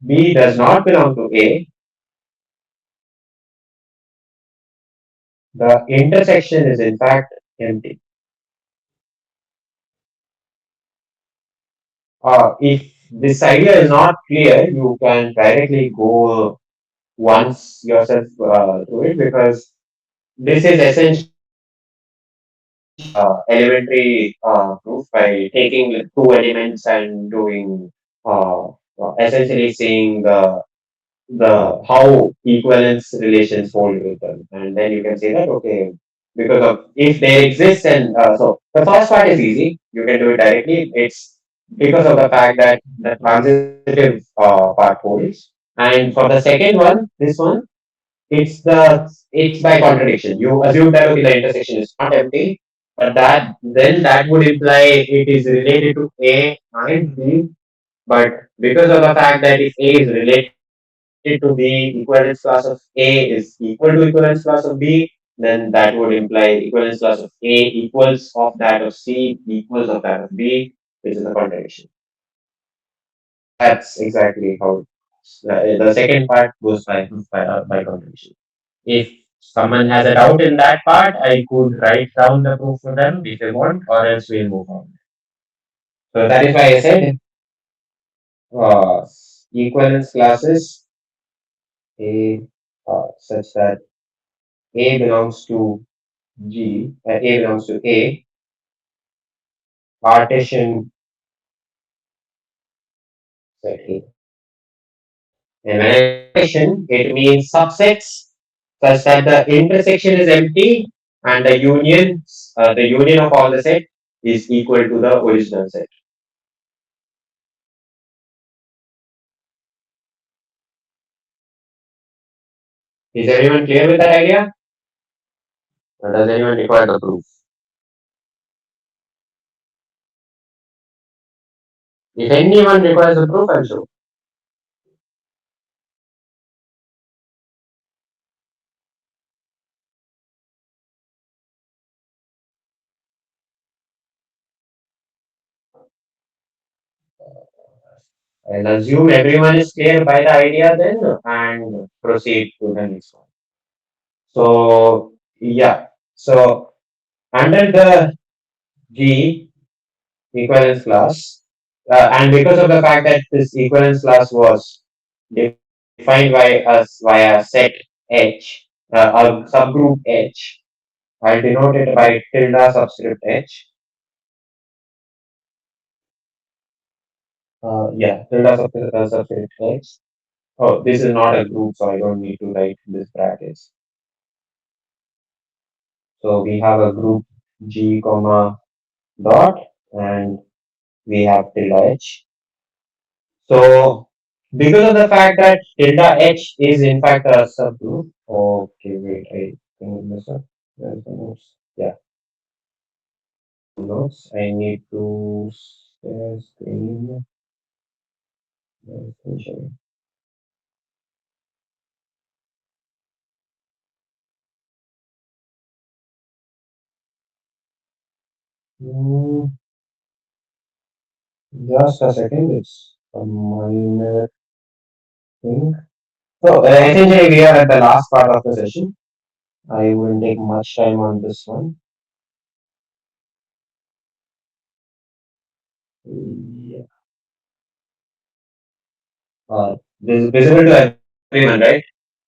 B does not belong to A, the intersection is in fact empty. If this idea is not clear, you can directly go once yourself through it because this is essentially elementary proof by taking two elements and doing essentially seeing the how equivalence relations hold with them, and then you can say that okay, because of if they exist, and so the first part is easy, you can do it directly. It's because of the fact that the transitive part holds, and for the second one, this one, it's by contradiction. You assume that okay, the intersection is not empty, but that would imply it is related to A and B. But because of the fact that if A is related to B, equivalence class of A is equal to equivalence class of B, then that would imply equivalence class of A equals of that of C equals of that of B, which is a contradiction. That's exactly how it goes. The second part goes by contradiction. If someone has a doubt in that part, I could write down the proof for them if they want, or else we'll move on. So that is why I said uh, equivalence classes A such that A belongs to A belongs to A, partition set A. And when I say partition, it means subsets such that the intersection is empty and the union of all the set is equal to the original set. Is everyone clear with that idea? Or does anyone require the proof? If anyone requires the proof, I'll show. I'll assume everyone is clear by the idea then and proceed to the next one. So yeah, so under the G equivalence class, and because of the fact that this equivalence class was defined by us via set H, a subgroup H, I'll denote it by tilde subscript H. Yeah, tilde subscript H. Oh, this is not a group, so I don't need to write this brackets. So we have a group G comma dot and we have tilde H. So because of the fact that tilde H is in fact a subgroup. Okay, wait, I think this up. Where's the notes? Yeah, notes. I need to share screen. Hmm, just a second, it's a minor thing. So essentially, we are at the last part of the session. I wouldn't take much time on this one. Yeah. This is visible to everyone, right?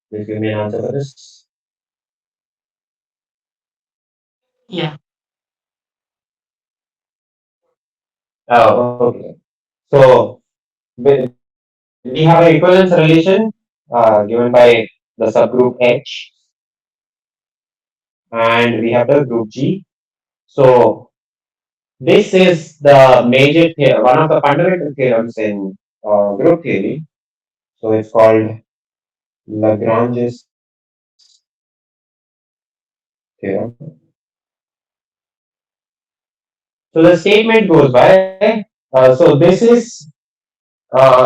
Please give me an answer for this. Yeah. Oh, okay. So we have an equivalence relation given by the subgroup H, and we have the group G. So this is the major theorem, one of the fundamental theorems in group theory. So it's called Lagrange's theorem. So the statement goes by. So this is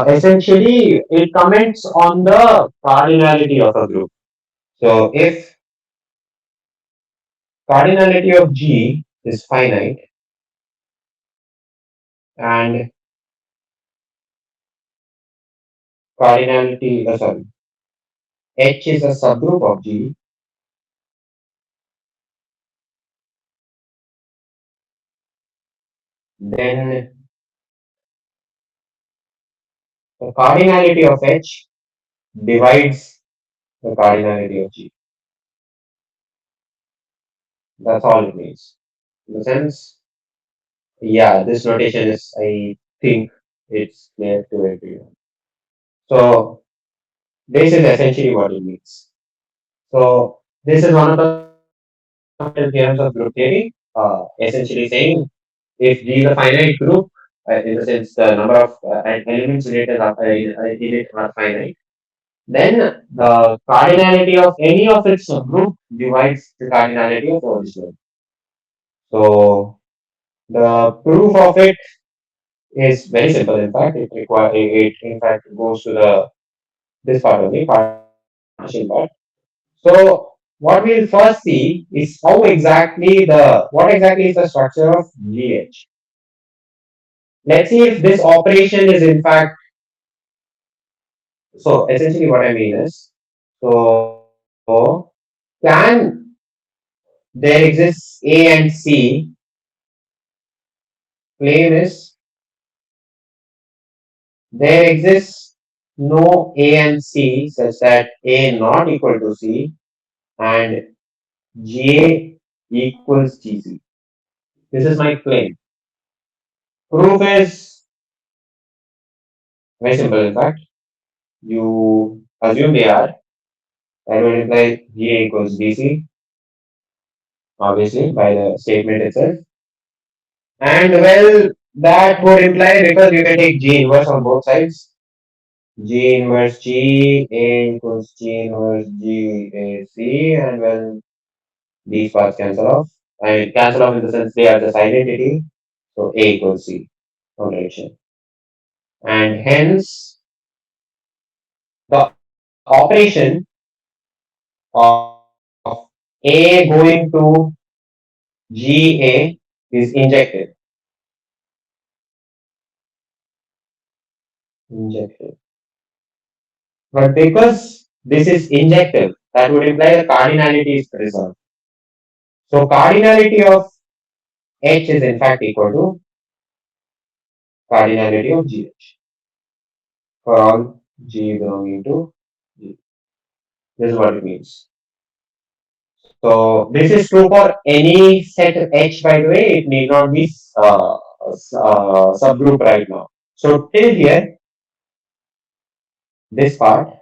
essentially it comments on the cardinality of a group. So if cardinality of G is finite and cardinality, sorry, H is a subgroup of G, then the cardinality of H divides the cardinality of G. That's all it means. In the sense, yeah, this notation is, I think, it's clear to everyone. So this is essentially what it means. So this is one of the fundamental theorems of group theory, essentially saying if G is a finite group, in the sense the number of elements related in it are finite, then the cardinality of any of its subgroup divides the cardinality of the original. So the proof of it is very simple. In fact, it in fact goes to the this part only, partition part. So what we'll first see is how exactly what exactly is the structure of GH. Let's see if this operation is in fact. So essentially, what I mean is, so can there exists A and C? Claim is there exists no A and C such that A not equal to C and GA equals GC. This is my claim. Proof is very simple. In fact, you assume they are. That will imply GA equals DC, obviously, by the statement itself. And well, that would imply because you can take G inverse on both sides. G inverse G, A equals G inverse G A C, and well, these parts cancel off. I mean, cancel off in the sense they are just identity. So A equals C, contradiction. And hence, the operation of A going to GA is injected. Injective. But because this is injective, that would imply the cardinality is preserved. So cardinality of H is in fact equal to cardinality of GH for all G belonging to G. This is what it means. So this is true for any set H, by the way. It need not be subgroup right now. So till here, this part,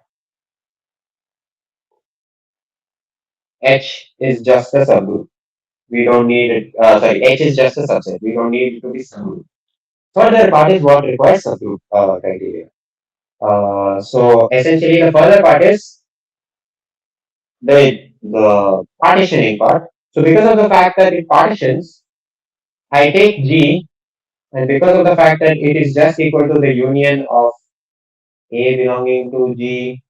H is just a subgroup. We don't need it. Sorry, H is just a subset. We don't need it to be subgroup. Further part is what requires subgroup criteria. So essentially, the further part is the partitioning part. So because of the fact that it partitions, I take G, and because of the fact that it is just equal to the union of A belonging to G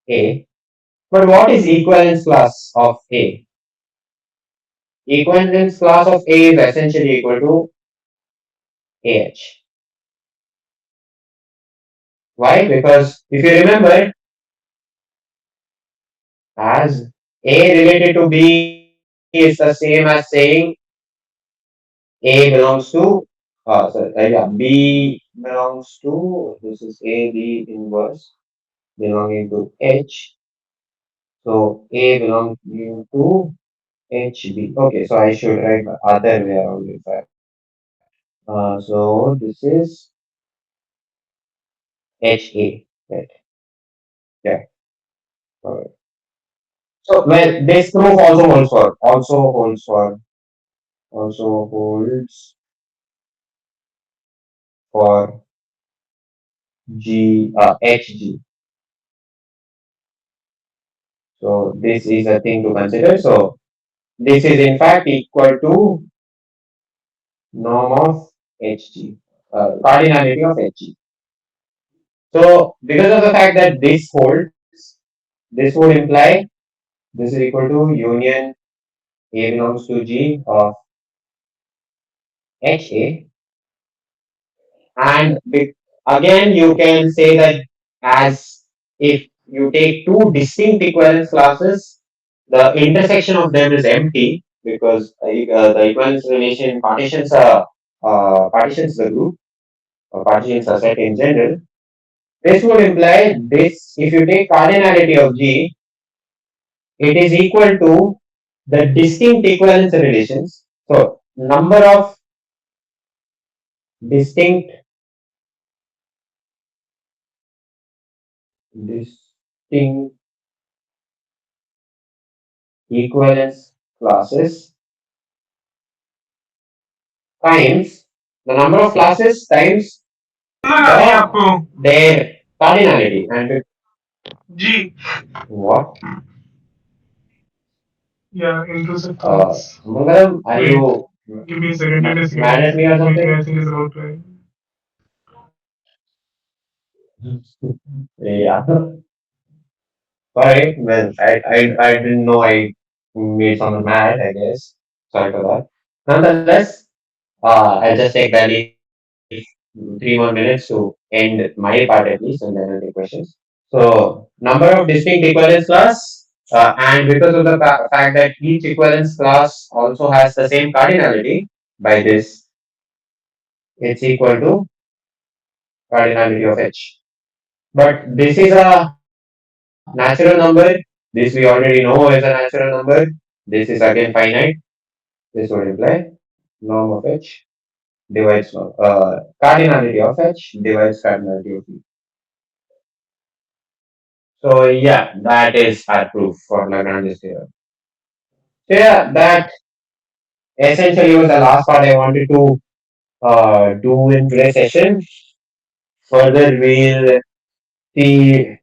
A. But what is equivalence class of A? Equivalence class of A is essentially equal to AH. Why? Because if you remember, as A related to B is the same as saying A belongs to, B belongs to, this is A, B inverse belonging to H. So A belonging to HB. Okay, so I should write the other way around in fact. So this is HA. Right. Yeah. Alright. So well, this proof also holds for HG. So this is a thing to consider. So this is in fact equal to norm of Hg, cardinality of Hg. So because of the fact that this holds, this would imply this is equal to union A belongs to G of HA, and again you can say that as if you take two distinct equivalence classes, the intersection of them is empty because the equivalence relation partitions the group or partitions a set in general. This would imply this, if you take cardinality of G, it is equal to the distinct equivalence relations. So number of distinct distinct equivalence classes times the number of classes times their cardinality. And G. what? Yeah, intrusive thoughts. Mangalam, are Wait, you give me a second. Give me a second. mad at me or Meeting something? I think is about to end. Yeah. Sorry, well, I didn't know I made someone mad, I guess. Sorry for that. Nonetheless, I'll just take barely 3 more minutes to end my part at least, and then I'll take questions. So, number of distinct equivalence class, and because of the fact that each equivalence class also has the same cardinality, by this, it's equal to cardinality of H. But this is a natural number. This we already know is a natural number. This is again finite. This would imply norm of H divides cardinality of H divides cardinality of E. So yeah, that is our proof for Lagrange's theorem. So yeah, that essentially was the last part I wanted to do in today's session. Further, we'll see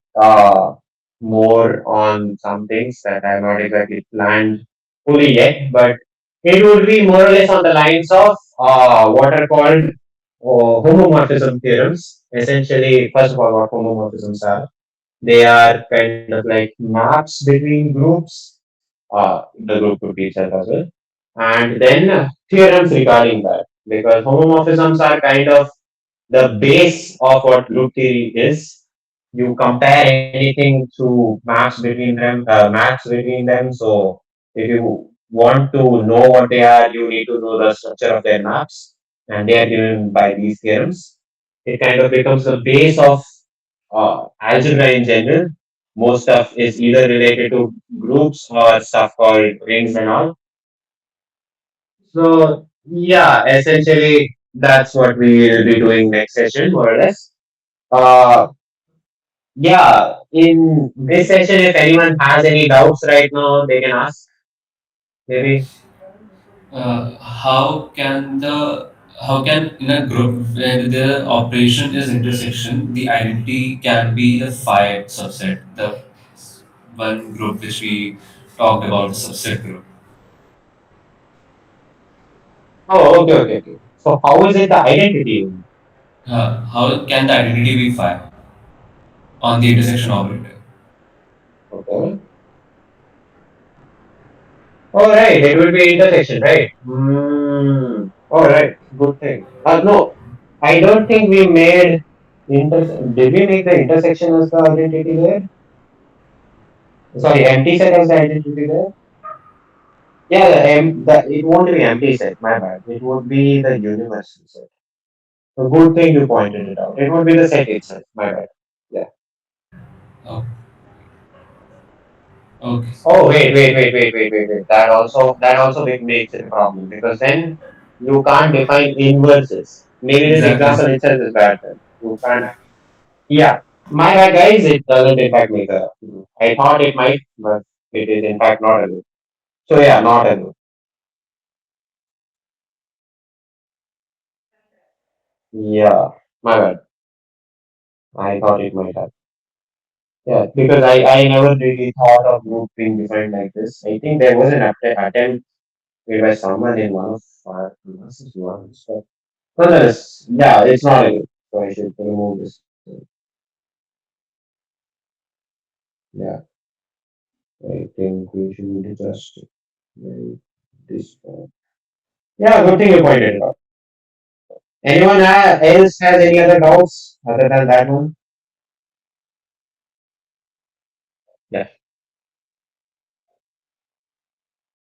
more on some things that I have not exactly planned fully yet, but it would be more or less on the lines of what are called homomorphism theorems. Essentially, first of all, what homomorphisms are. They are kind of like maps between groups. The group could be itself as well. And then theorems regarding that. Because homomorphisms are kind of the base of what group theory is. You compare anything through maps between them. So if you want to know what they are, you need to know the structure of their maps, and they are given by these theorems. It kind of becomes the base of algebra in general. Most stuff is either related to groups or stuff called rings and all. So yeah, essentially that's what we will be doing next session, more or less. Uh, yeah, in this session, if anyone has any doubts right now, they can ask. Maybe. How can in a group where the operation is intersection, the identity can be the phi subset, the one group which we talked about, the subset group. Oh, okay, okay, okay. So how is it the identity? How can the identity be phi on the intersection operator? Okay. All right, it will be intersection, right? All right, good thing. No, I don't think we made Did we make the intersection as the identity there? Sorry, empty set as the identity there. Yeah, it won't be empty set. My bad. It would be the universal set. A good thing you pointed it out. It would be the set itself. My bad. Yeah. Oh, okay. Oh wait. That also makes it a problem because then you can't define inverses. Maybe this Exactly. example itself is bad. Then you can't. Yeah. My bad, guys. It doesn't in fact make a. I thought it might, but it is in fact not a loop. So yeah, not a loop. Yeah. My bad. I thought it might have. Yeah, because I never really thought of group being defined like this. I think there was an attempt made by someone in one of our classes once. But nonetheless, yeah, it's not a good. So I should remove this. Yeah, I think we should just make this. Yeah, good thing you pointed it out. Anyone else has any other doubts other than that one? Yeah.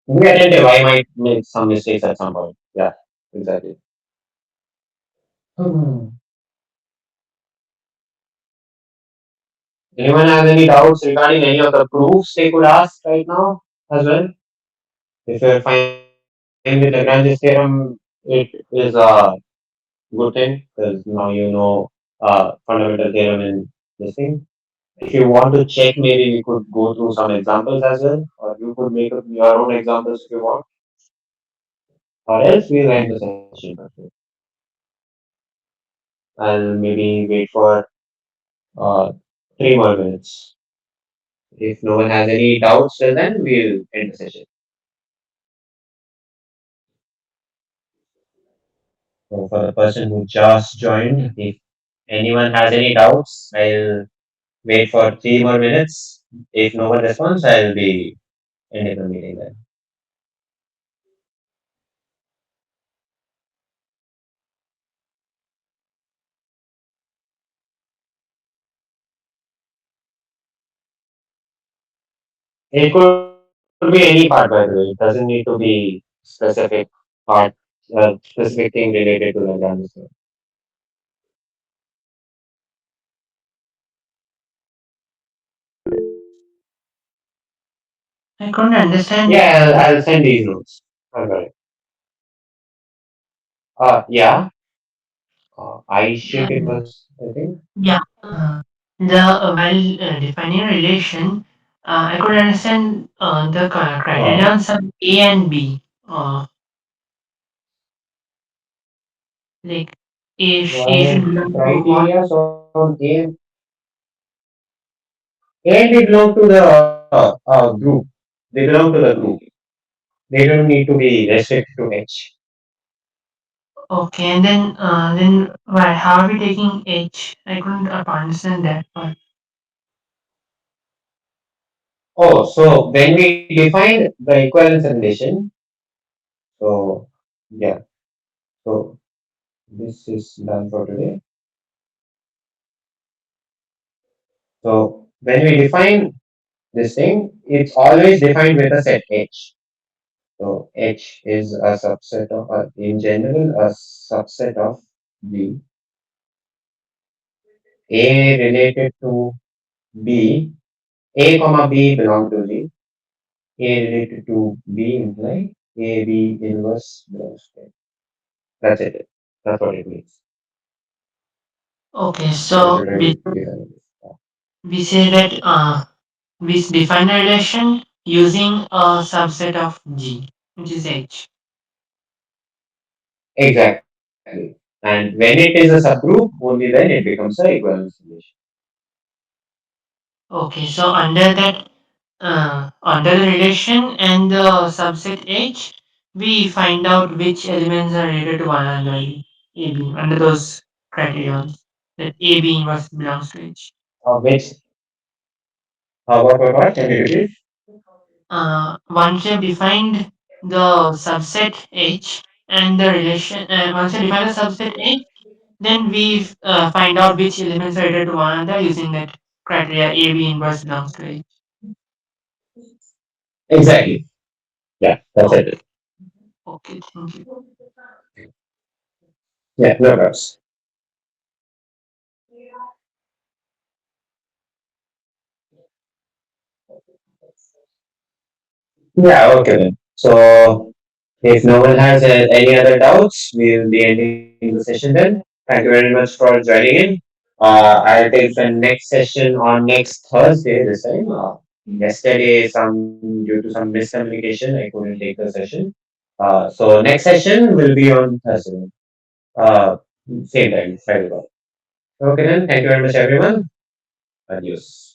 Be attentive. I might make some mistakes at some point. Yeah, exactly. Hmm. Anyone has any doubts regarding any of the proofs they could ask right now as well? If you're fine with Lagrange's theorem, it is a good thing because now you know fundamental theorem in this thing. If you want to check, maybe we could go through some examples as well, or you could make up your own examples if you want, or else we'll end the session. I'll maybe wait for uh, 3 more minutes. If no one has any doubts till then, we'll end the session. So for the person who just joined, if anyone has any doubts, I'll wait for 3 more minutes. If no one responds, I'll be ending the meeting then. It could be any part, by the way. It doesn't need to be specific part, specific thing related to Lagrange. I couldn't understand. Yeah, I'll send these notes. I got it. Yeah. I ship it Um, was, I think. yeah, the while defining a relation, I could understand the criteria on some A and B. Like A should belong to what? Criteria on A and B belong to the group. They belong to the group. They don't need to be restricted to H. Okay, and then why? How are we taking H? I couldn't understand that part. Oh, so when we defined the equivalence relation, so yeah, so this is done for today. So when we define this thing, it's always defined with a set H. So H is a subset of, in general, a subset of B. A related to B, A comma B belong to G. A related to B imply A B inverse belongs to A. That's it. That's what it means. Okay, So so should I define this? we say that we define a relation using a subset of G, which is H. Exactly. And when it is a subgroup, only then it becomes a equivalence relation. Okay, so under the relation and the subset H, we find out which elements are related to one another, AB, under those criteria that AB inverse belongs to H. Which, what? Can you repeat? Once you've defined the subset H and the relation, once you define the subset H, then we find out which elements are related to one another using that criteria AB inverse belongs to H. Exactly. Yeah, that's Oh, it. okay, thank you. Yeah, no worries. Yeah, okay then. So if no one has any other doubts, we'll be ending the session then. Thank you very much for joining in. I'll take the next session on next Thursday this time. Yesterday, due to some miscommunication, I couldn't take the session. So next session will be on Thursday. Uh, Same time, 5 o'clock. Okay then. Thank you very much, everyone. Adios.